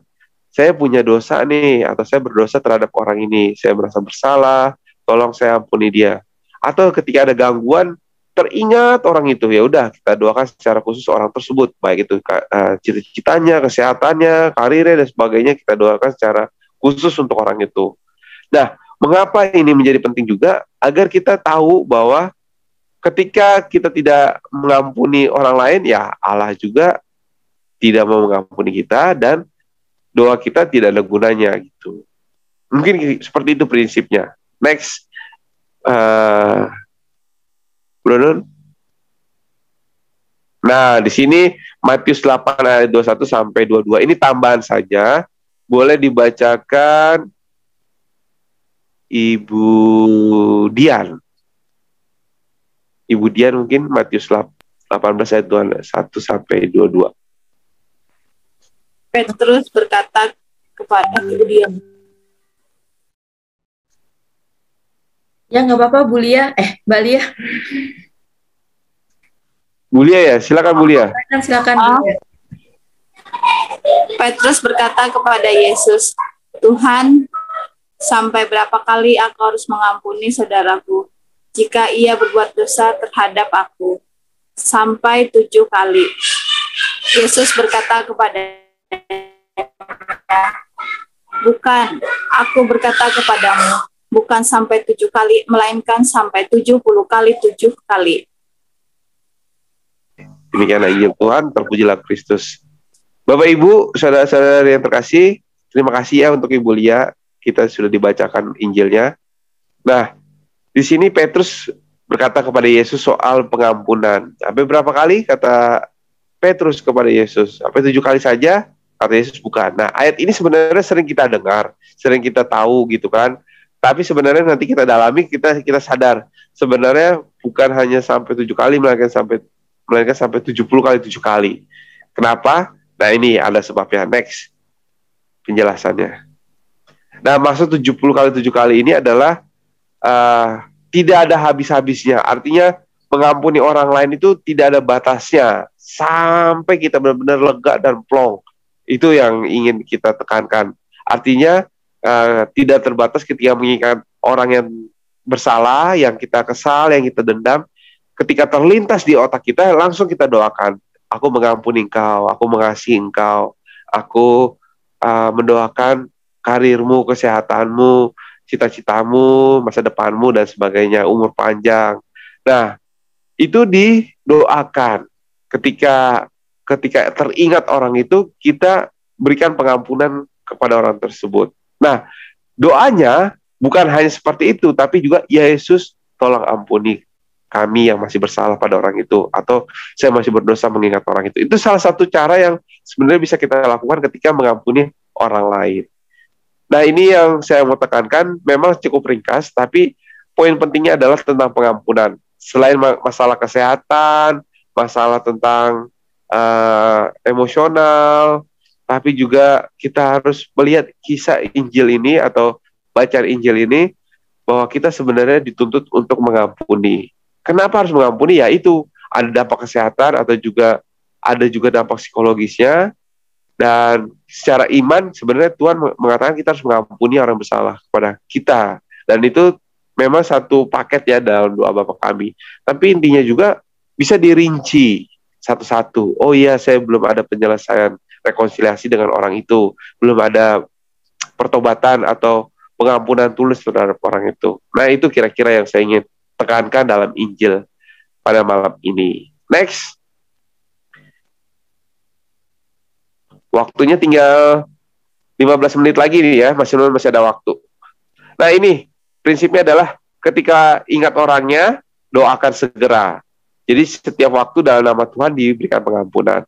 saya punya dosa nih, atau saya berdosa terhadap orang ini, saya merasa bersalah, tolong saya ampuni dia. Atau ketika ada gangguan, teringat orang itu, ya udah kita doakan secara khusus orang tersebut, baik itu cita-citanya, kesehatannya, karirnya dan sebagainya, kita doakan secara khusus untuk orang itu. Nah, mengapa ini menjadi penting juga? Agar kita tahu bahwa ketika kita tidak mengampuni orang lain, ya Allah juga tidak mau mengampuni kita dan doa kita tidak ada gunanya gitu. Mungkin seperti itu prinsipnya. Next, Bro. Nah, di sini Matius 8 ayat 21 sampai 22. Ini tambahan saja. Boleh dibacakan Ibu Dian. Ibu Dian mungkin Matius 18 ayat 21 sampai 22. Petrus berkata kepada Ibu Dian. Ya nggak apa-apa Bu Lia, Mbak Lia. Bu Lia ya, silakan Bu Lia. Silakan Bu Lia. Petrus berkata kepada Yesus, Tuhan, sampai berapa kali aku harus mengampuni saudaraku jika ia berbuat dosa terhadap aku? Sampai 7 kali. Yesus berkata kepada bukan, aku berkata kepadamu, bukan sampai 7 kali, melainkan sampai 70 kali 7 kali. Demikianlah Injil Tuhan, terpujilah Kristus. Bapak Ibu, saudara-saudara yang terkasih, terima kasih ya untuk Ibu Lia, kita sudah dibacakan Injilnya. Nah, di sini Petrus berkata kepada Yesus soal pengampunan. Sampai berapa kali kata Petrus kepada Yesus? Sampai 7 kali saja? Kata Yesus bukan. Nah, ayat ini sebenarnya sering kita dengar, sering kita tahu gitu kan. Tapi sebenarnya nanti kita dalami, kita sadar sebenarnya bukan hanya sampai 7 kali, melainkan sampai 70 kali 7 kali. Kenapa? Nah, ini ada sebabnya. Next, penjelasannya. Nah, maksud 70 kali 7 kali ini adalah tidak ada habis-habisnya. Artinya mengampuni orang lain itu tidak ada batasnya. Sampai kita benar-benar lega dan plong. Itu yang ingin kita tekankan. Artinya tidak terbatas ketika mengingat orang yang bersalah, yang kita kesal, yang kita dendam. Ketika terlintas di otak kita, langsung kita doakan. Aku mengampuni engkau, aku mengasihi engkau, aku mendoakan karirmu, kesehatanmu, cita-citamu, masa depanmu, dan sebagainya, umur panjang. Nah, itu didoakan. Ketika teringat orang itu, kita berikan pengampunan kepada orang tersebut. Nah, doanya bukan hanya seperti itu, tapi juga, ya Yesus, tolong ampuni kami yang masih bersalah pada orang itu, atau saya masih berdosa mengingat orang itu. Itu salah satu cara yang sebenarnya bisa kita lakukan ketika mengampuni orang lain. Nah, ini yang saya mau tekankan, memang cukup ringkas, tapi poin pentingnya adalah tentang pengampunan. Selain masalah kesehatan, masalah tentang emosional, tapi juga kita harus melihat kisah Injil ini atau bacaan Injil ini, bahwa kita sebenarnya dituntut untuk mengampuni. Kenapa harus mengampuni? Ya itu, ada dampak kesehatan atau ada juga dampak psikologisnya. Dan secara iman sebenarnya Tuhan mengatakan kita harus mengampuni orang bersalah kepada kita. Dan itu memang satu paket ya dalam doa Bapa kami. Tapi intinya juga bisa dirinci satu-satu. Oh iya, saya belum ada penyelesaian rekonsiliasi dengan orang itu. Belum ada pertobatan atau pengampunan tulus terhadap orang itu. Nah, itu kira-kira yang saya ingin tekankan dalam Injil pada malam ini. Next. Waktunya tinggal 15 menit lagi nih ya, masih ada waktu. Nah, ini prinsipnya adalah ketika ingat orangnya, doakan segera. Jadi setiap waktu dalam nama Tuhan diberikan pengampunan.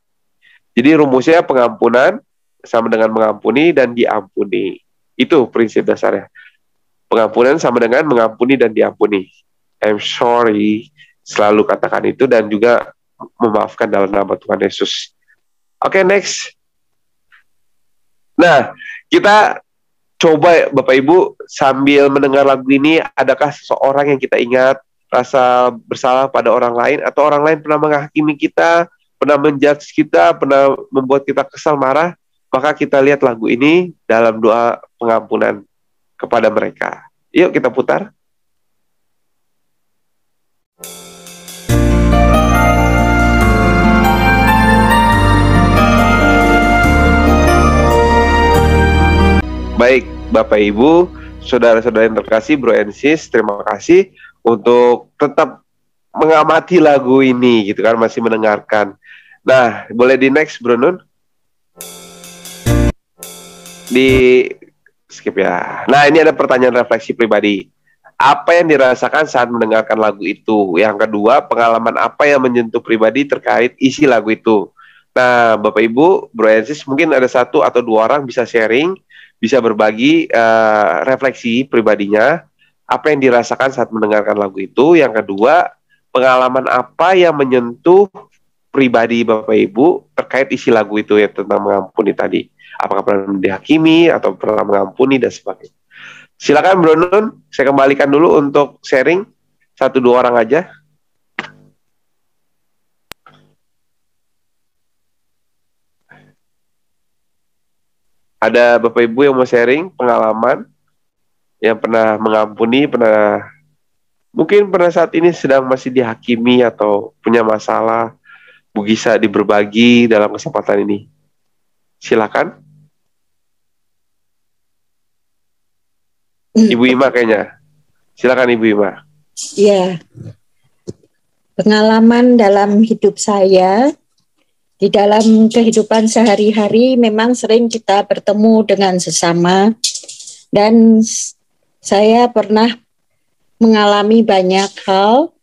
Jadi rumusnya pengampunan sama dengan mengampuni dan diampuni. Itu prinsip dasarnya. Pengampunan sama dengan mengampuni dan diampuni. I'm sorry, selalu katakan itu, dan juga memaafkan dalam nama Tuhan Yesus. Oke, next. Nah, kita coba Bapak Ibu sambil mendengar lagu ini, adakah seseorang yang kita ingat rasa bersalah pada orang lain, atau orang lain pernah menghakimi kita, pernah menjudge kita, pernah membuat kita kesal marah, maka kita lihat lagu ini dalam doa pengampunan kepada mereka. Yuk kita putar. Baik, Bapak Ibu, saudara-saudara yang terkasih, Bro and Sis, terima kasih untuk tetap mengamati lagu ini, gitu kan, masih mendengarkan. Nah, boleh di next, Bro Nun? Di skip ya. Nah, ini ada pertanyaan refleksi pribadi. Apa yang dirasakan saat mendengarkan lagu itu? Yang kedua, pengalaman apa yang menyentuh pribadi terkait isi lagu itu? Nah, Bapak Ibu, Bro and Sis, mungkin ada satu atau dua orang bisa sharing, bisa berbagi refleksi pribadinya, apa yang dirasakan saat mendengarkan lagu itu. Yang kedua, pengalaman apa yang menyentuh pribadi Bapak Ibu terkait isi lagu itu ya, tentang mengampuni tadi. Apakah pernah dihakimi atau pernah mengampuni dan sebagainya. Silakan Bro Nun, saya kembalikan dulu untuk sharing, satu dua orang aja. Ada Bapak Ibu yang mau sharing pengalaman yang pernah mengampuni, mungkin pernah saat ini sedang masih dihakimi atau punya masalah, bisa berbagi dalam kesempatan ini. Silakan. Ibu Ima kayaknya. Silakan Ibu Ima. Ya, pengalaman dalam hidup saya, di dalam kehidupan sehari-hari memang sering kita bertemu dengan sesama, dan saya pernah mengalami banyak hal,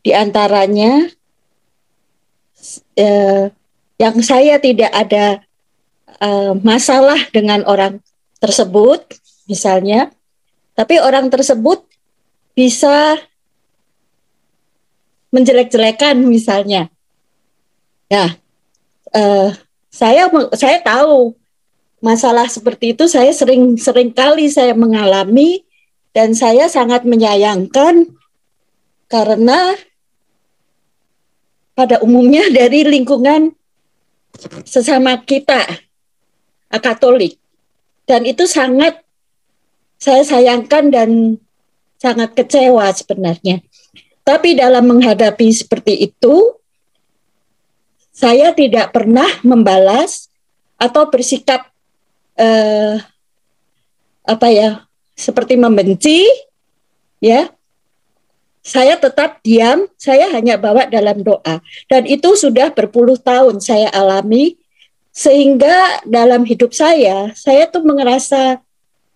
di antaranya yang saya tidak ada masalah dengan orang tersebut, misalnya, tapi orang tersebut bisa menjelek-jelekan misalnya. Nah, saya tahu masalah seperti itu, saya sering kali saya mengalami, dan saya sangat menyayangkan karena pada umumnya dari lingkungan sesama kita Katolik, dan itu sangat saya sayangkan dan sangat kecewa sebenarnya. Tapi dalam menghadapi seperti itu, saya tidak pernah membalas atau bersikap seperti membenci, ya. Saya tetap diam, saya hanya bawa dalam doa. Dan itu sudah berpuluh tahun saya alami, sehingga dalam hidup saya tuh merasa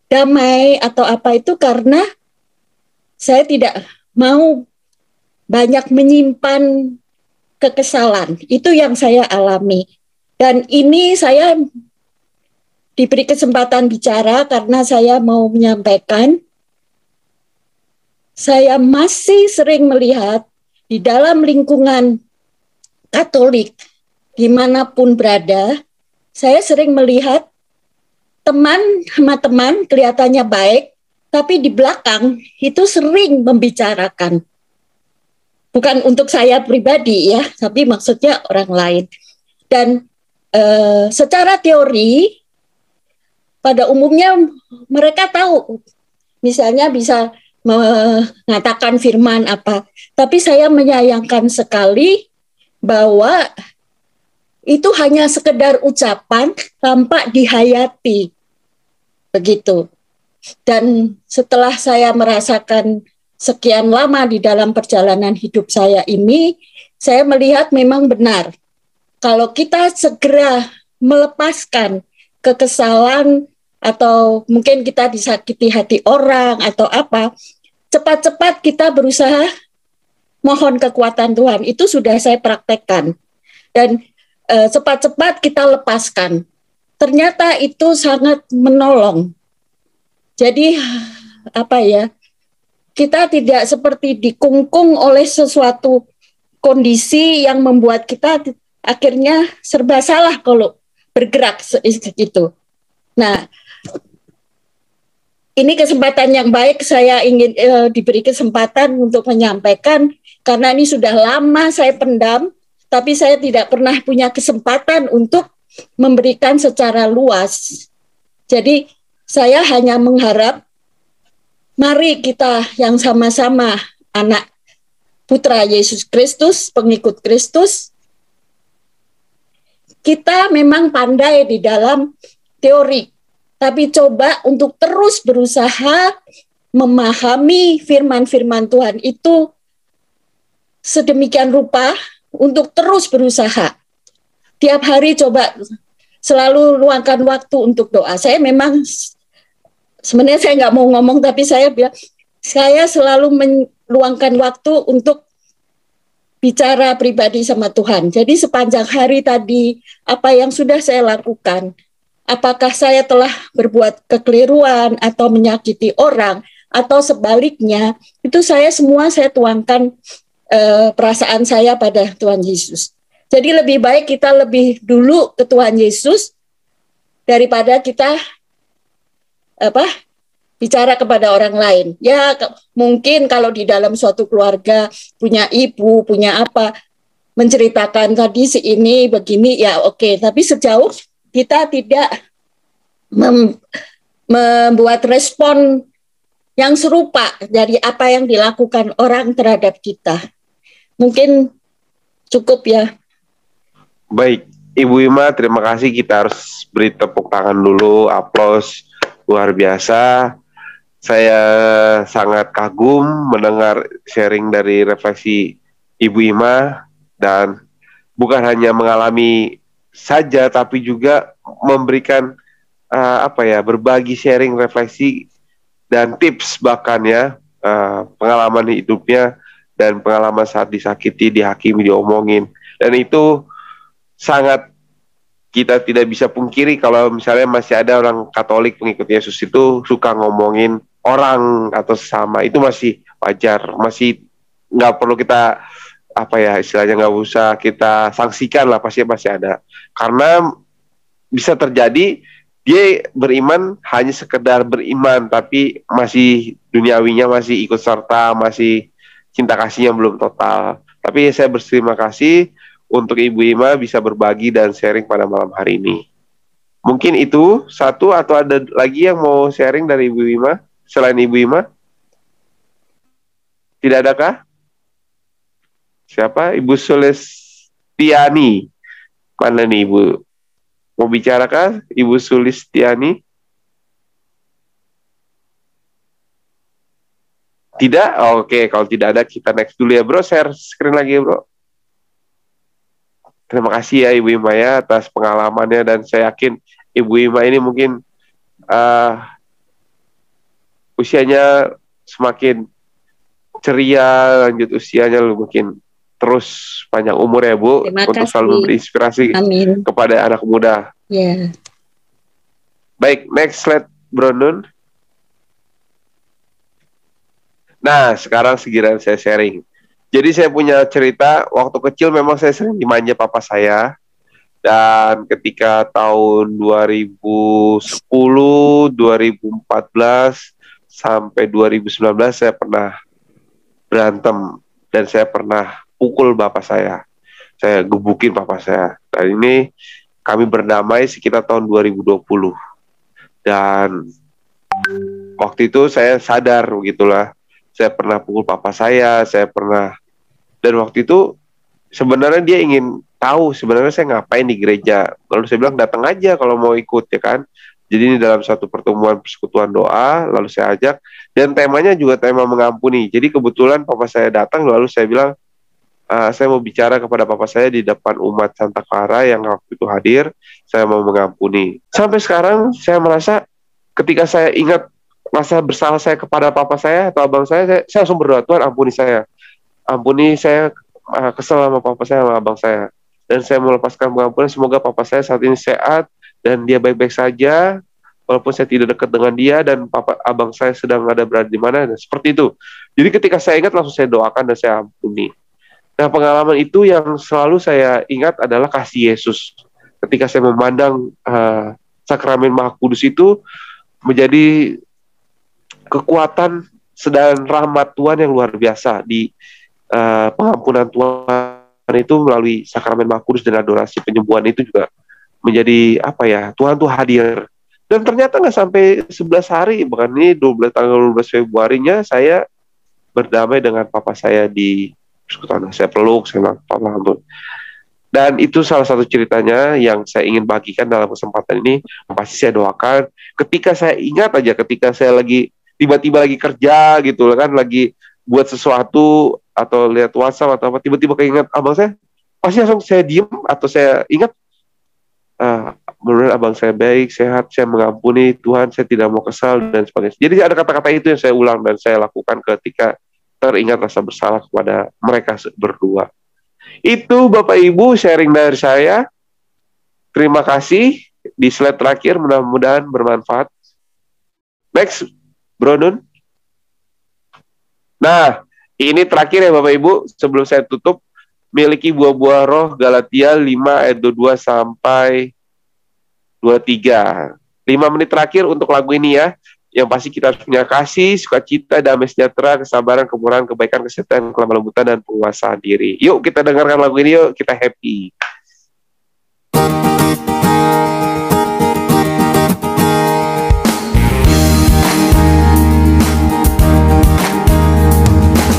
damai atau apa itu karena saya tidak mau banyak menyimpan kekesalan. Itu yang saya alami. Dan ini saya diberi kesempatan bicara karena saya mau menyampaikan, saya masih sering melihat di dalam lingkungan Katolik, dimanapun berada, saya sering melihat teman sama teman kelihatannya baik, tapi di belakang itu sering membicarakan. Bukan untuk saya pribadi ya, tapi maksudnya orang lain. Dan secara teori, pada umumnya mereka tahu, misalnya bisa mengatakan firman apa. Tapi saya menyayangkan sekali bahwa itu hanya sekedar ucapan tanpa dihayati. Begitu. Dan setelah saya merasakan sekian lama di dalam perjalanan hidup saya ini, saya melihat memang benar. Kalau kita segera melepaskan kekesalan atau mungkin kita disakiti hati orang atau apa, cepat-cepat kita berusaha mohon kekuatan Tuhan. Itu sudah saya praktekkan. Dan cepat-cepat kita lepaskan. Ternyata itu sangat menolong. Jadi apa ya, kita tidak seperti dikungkung oleh sesuatu kondisi yang membuat kita akhirnya serba salah kalau bergerak gitu. Nah, ini kesempatan yang baik, saya ingin diberi kesempatan untuk menyampaikan, karena ini sudah lama saya pendam, tapi saya tidak pernah punya kesempatan untuk memberikan secara luas. Jadi saya hanya mengharap, mari kita yang sama-sama anak putra Yesus Kristus, pengikut Kristus, kita memang pandai di dalam teori, tapi coba untuk terus berusaha memahami firman-firman Tuhan itu sedemikian rupa untuk terus berusaha. Tiap hari coba selalu luangkan waktu untuk doa. Saya memang, sebenarnya saya nggak mau ngomong, tapi saya bilang, saya selalu meluangkan waktu untuk bicara pribadi sama Tuhan. Jadi sepanjang hari tadi, apa yang sudah saya lakukan, apakah saya telah berbuat kekeliruan atau menyakiti orang, atau sebaliknya, itu saya tuangkan perasaan saya pada Tuhan Yesus. Jadi lebih baik kita lebih dulu ke Tuhan Yesus daripada kita bicara kepada orang lain. Ya mungkin kalau di dalam suatu keluarga punya ibu, punya apa, menceritakan tadi si ini begini, ya oke. Tapi sejauh kita tidak membuat respon yang serupa dari apa yang dilakukan orang terhadap kita. Mungkin cukup ya. Baik, Ibu Ima, terima kasih. Kita harus beri tepuk tangan dulu, aplaus, luar biasa. Saya sangat kagum mendengar sharing dari refleksi Ibu Ima, dan bukan hanya mengalami saja, tapi juga memberikan berbagi sharing refleksi dan tips bahkan ya, pengalaman hidupnya dan pengalaman saat disakiti, dihakimi, diomongin. Dan itu sangat kita tidak bisa pungkiri kalau misalnya masih ada orang Katolik pengikut Yesus itu suka ngomongin orang atau sesama, itu masih wajar, masih nggak perlu kita istilahnya nggak usah kita sanksikan lah, pasti masih ada, karena bisa terjadi dia beriman hanya sekedar beriman, tapi masih duniawinya masih ikut serta, masih cinta kasihnya belum total. Tapi saya berterima kasih untuk Ibu Ima bisa berbagi dan sharing pada malam hari ini. Mungkin itu satu, atau ada lagi yang mau sharing dari Ibu Ima selain Ibu Ima? Tidak adakah? Siapa? Ibu Sulistiani. Mana nih Ibu? Mau bicarakah Ibu Sulistiani? Tidak? Oke, kalau tidak ada kita next dulu ya bro. Share screen lagi ya bro. Terima kasih ya Ibu Ima ya atas pengalamannya, dan saya yakin Ibu Ima ini mungkin usianya semakin ceria, lanjut usianya, lu makin terus panjang umur ya Bu. Terima untuk kasih. selalu memberi inspirasi Amin. kepada anak muda. Ya. Baik, next slide Bro Nun. Nah, sekarang segera saya sharing. Jadi saya punya cerita, waktu kecil memang saya sering dimanja papa saya. Dan ketika tahun 2010, 2014, sampai 2019 saya pernah berantem. Dan saya pernah pukul bapak saya. Saya gebukin bapak saya. Dan ini kami berdamai sekitar tahun 2020. Dan waktu itu saya sadar begitulah. Saya pernah pukul papa saya pernah. Dan waktu itu sebenarnya dia ingin tahu sebenarnya saya ngapain di gereja. Lalu saya bilang datang aja kalau mau ikut ya kan. Jadi ini dalam satu pertemuan persekutuan doa, lalu saya ajak. Dan temanya juga tema mengampuni. Jadi kebetulan papa saya datang, lalu saya bilang, saya mau bicara kepada papa saya di depan umat Santa Clara yang waktu itu hadir, saya mau mengampuni. Sampai sekarang saya merasa ketika saya ingat rasa bersalah saya kepada papa saya atau abang saya langsung berdoa, Tuhan ampuni saya. Ampuni saya kesel sama papa saya sama abang saya. Dan saya melepaskan pengampunan, semoga papa saya saat ini sehat dan dia baik-baik saja, walaupun saya tidak dekat dengan dia dan abang saya sedang berada di mana, dan seperti itu. Jadi ketika saya ingat langsung saya doakan dan saya ampuni. Nah, pengalaman itu yang selalu saya ingat adalah kasih Yesus. Ketika saya memandang sakramen Maha Kudus itu menjadi kekuatan dan rahmat Tuhan yang luar biasa di pengampunan Tuhan itu melalui sakramen Maha Kudus dan adorasi penyembuhan itu juga menjadi Tuhan tuh hadir. Dan ternyata nggak sampai 11 hari, bahkan ini tanggal 12 Februarinya saya berdamai dengan papa saya di persekutuan. Saya peluk, saya bilang, Papa ampun. Dan itu salah satu ceritanya yang saya ingin bagikan dalam kesempatan ini. Pasti saya doakan. Ketika saya ingat aja, ketika saya lagi tiba-tiba lagi kerja gitu kan, lagi buat sesuatu atau lihat WhatsApp atau apa, tiba-tiba keinget abang saya, pasti langsung saya diem atau saya ingat, benar abang saya baik, sehat, saya mengampuni, Tuhan saya tidak mau kesal dan sebagainya. Jadi ada kata-kata itu yang saya ulang dan saya lakukan ketika teringat rasa bersalah kepada mereka berdua. Itu Bapak Ibu sharing dari saya. Terima kasih. Di slide terakhir mudah-mudahan bermanfaat. Next, Bro Nun. Nah, ini terakhir ya Bapak Ibu, sebelum saya tutup, miliki buah-buah roh Galatia 5 ayat 22 sampai 23. 5 menit terakhir untuk lagu ini ya. Yang pasti kita harus punya kasih, sukacita, damai sejahtera, kesabaran, kemurahan, kebaikan, kesetiaan, kelemah lembutan, dan penguasaan diri. Yuk kita dengarkan lagu ini, yuk kita happy.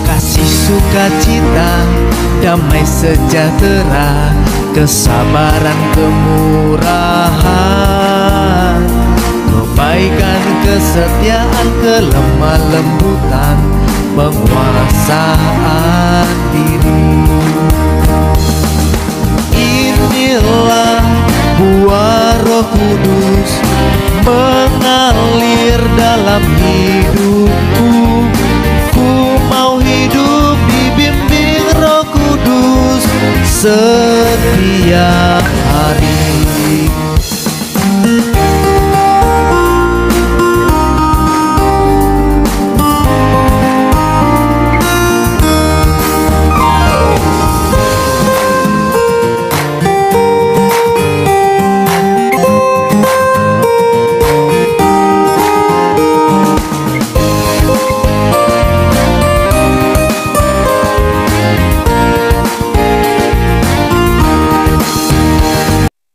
Kasih, sukacita, damai sejahtera, kesabaran, kemurahan, kebaikan, kesetiaan, kelemah lembutan, penguasaan diri. Inilah buah Roh Kudus mengalir dalam hidupku. Ku mau hidup dibimbing Roh Kudus setiap hari.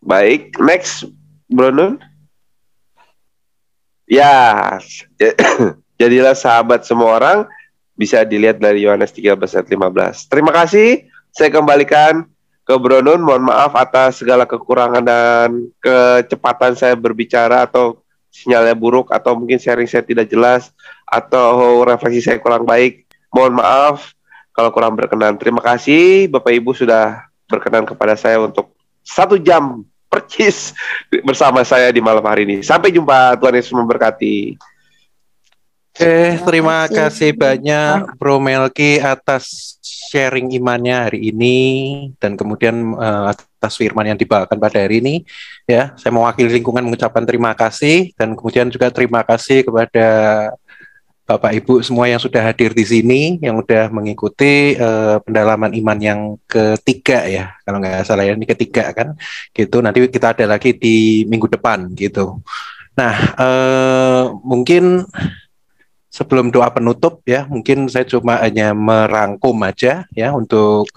Baik, next, Bro Nun. Ya, jadilah sahabat semua orang, bisa dilihat dari Yohanes 13 ayat 15. Terima kasih, saya kembalikan ke Bro Nun. Mohon maaf atas segala kekurangan dan kecepatan saya berbicara, atau sinyalnya buruk, atau mungkin sharing saya tidak jelas, atau refleksi saya kurang baik. Mohon maaf kalau kurang berkenan. Terima kasih Bapak Ibu sudah berkenan kepada saya untuk 1 jam percis bersama saya di malam hari ini. Sampai jumpa, Tuhan Yesus memberkati. Terima kasih banyak Bro Melki atas sharing imannya hari ini dan kemudian atas firman yang dibawakan pada hari ini. Ya, saya mewakili lingkungan mengucapkan terima kasih dan kemudian juga terima kasih kepada Bapak Ibu semua yang sudah hadir di sini, yang sudah mengikuti pendalaman iman yang ketiga ya, kalau nggak salah ya, ini ketiga kan, gitu. Nanti kita ada lagi di minggu depan gitu. Nah, mungkin sebelum doa penutup ya, mungkin saya cuma hanya merangkum aja ya untuk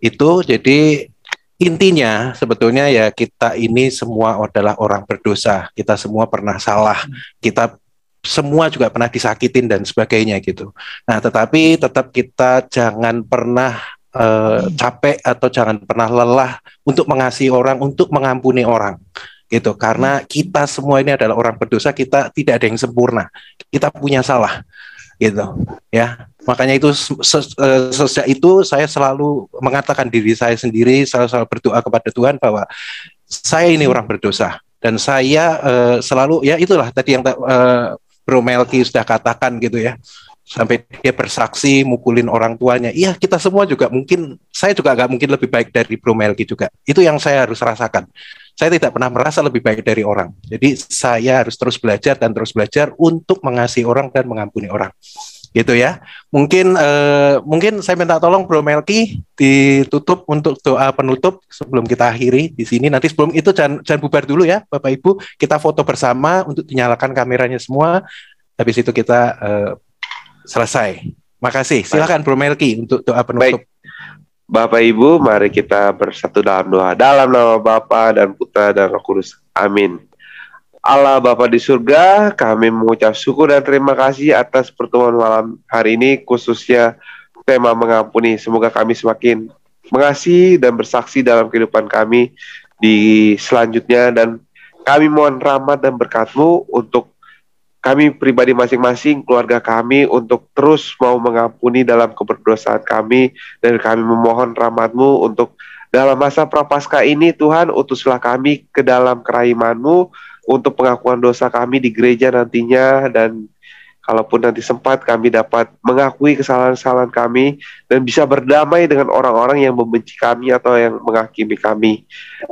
itu. Jadi intinya sebetulnya ya kita ini semua adalah orang berdosa. Kita semua pernah salah. Kita semua juga pernah disakitin dan sebagainya gitu. Nah, tetapi tetap kita jangan pernah capek atau jangan pernah lelah untuk mengasihi orang, untuk mengampuni orang gitu, karena kita semua ini adalah orang berdosa, kita tidak ada yang sempurna, kita punya salah gitu ya. Makanya itu sejak itu saya selalu mengatakan diri saya sendiri, selalu berdoa kepada Tuhan bahwa saya ini orang berdosa dan saya selalu ya itulah tadi yang Bro Melki sudah katakan gitu ya, sampai dia bersaksi mukulin orang tuanya. Iya, kita semua juga mungkin, saya juga nggak mungkin lebih baik dari Bro Melki juga. Itu yang saya harus rasakan. Saya tidak pernah merasa lebih baik dari orang. Jadi saya harus terus belajar dan terus belajar untuk mengasihi orang dan mengampuni orang. Gitu ya. Mungkin saya minta tolong Bro Melki ditutup untuk doa penutup sebelum kita akhiri di sini. Nanti sebelum itu jangan bubar dulu ya Bapak Ibu. Kita foto bersama untuk dinyalakan kameranya semua. Habis itu kita selesai. Makasih. Silakan Bro Melki untuk doa penutup. Baik. Bapak Ibu, mari kita bersatu dalam doa. Dalam nama Bapa dan Putra dan Roh Kudus. Amin. Allah Bapa di surga, kami mengucap syukur dan terima kasih atas pertemuan malam hari ini, khususnya tema mengampuni. Semoga kami semakin mengasihi dan bersaksi dalam kehidupan kami di selanjutnya, dan kami mohon rahmat dan berkat-Mu untuk kami pribadi masing-masing, keluarga kami, untuk terus mau mengampuni dalam keberdosaan kami, dan kami memohon rahmat-Mu untuk dalam masa prapaskah ini, Tuhan, utuslah kami ke dalam kerahman-Mu untuk pengakuan dosa kami di gereja nantinya, dan kalaupun nanti sempat kami dapat mengakui kesalahan-kesalahan kami dan bisa berdamai dengan orang-orang yang membenci kami atau yang menghakimi kami.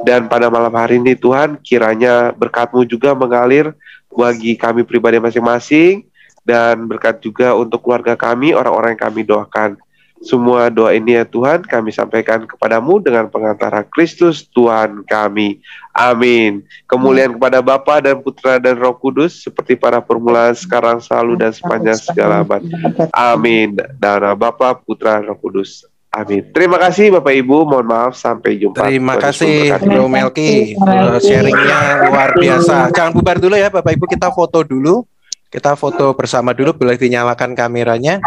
Dan pada malam hari ini, Tuhan, kiranya berkat-Mu juga mengalir bagi kami pribadi masing-masing, dan berkat juga untuk keluarga kami, orang-orang yang kami doakan. Semua doa ini ya Tuhan, kami sampaikan kepadamu dengan pengantara Kristus Tuhan kami. Amin. Kemuliaan kepada Bapa dan Putra dan Roh Kudus, seperti pada permulaan, sekarang, selalu, dan sepanjang segala abad. Amin. Dan Bapa, Putra, Roh Kudus. Amin. Terima kasih Bapak Ibu, mohon maaf, sampai jumpa. Terima kasih Bro Melki, sharingnya luar biasa. Jangan bubar dulu ya Bapak Ibu, kita foto dulu. Kita foto bersama dulu, boleh dinyalakan kameranya.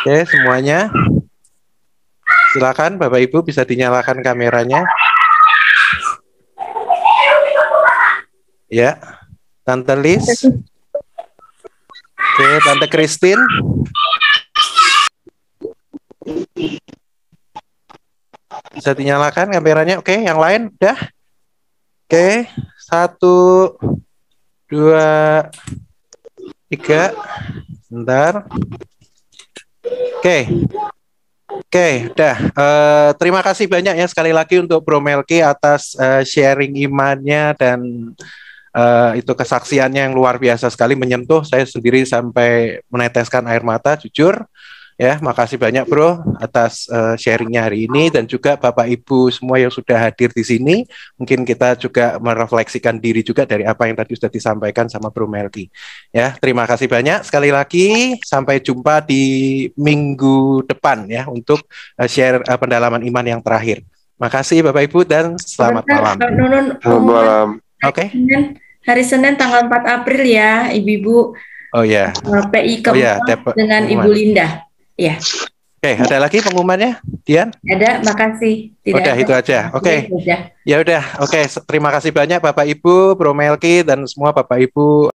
Oke, semuanya. Silakan Bapak Ibu, bisa dinyalakan kameranya. Ya, Tante Liz. Oke, Tante Christine. Bisa dinyalakan kameranya. Oke, yang lain udah. Oke, 1, 2, 3. Bentar. Oke, udah. Terima kasih banyak ya sekali lagi untuk Bro Melki atas sharing imannya dan itu kesaksiannya yang luar biasa sekali, menyentuh saya sendiri sampai meneteskan air mata, jujur. Ya, makasih banyak Bro atas sharingnya hari ini, dan juga Bapak Ibu semua yang sudah hadir di sini. Mungkin kita juga merefleksikan diri juga dari apa yang tadi sudah disampaikan sama Bro Melki. Ya, terima kasih banyak sekali lagi. Sampai jumpa di minggu depan ya untuk share pendalaman iman yang terakhir. Makasih Bapak Ibu dan selamat malam. Selamat malam. Oke. Hari Senin tanggal 4 April ya, Ibu-ibu. Oh ya. PI keempat dengan Ibu Linda. Ya. Oke, ada lagi pengumumannya, Dian? Ada, makasih. Tidak udah, ada. Itu aja. Oke. Ya udah, oke. Terima kasih banyak Bapak Ibu, Bro Melki, dan semua Bapak Ibu.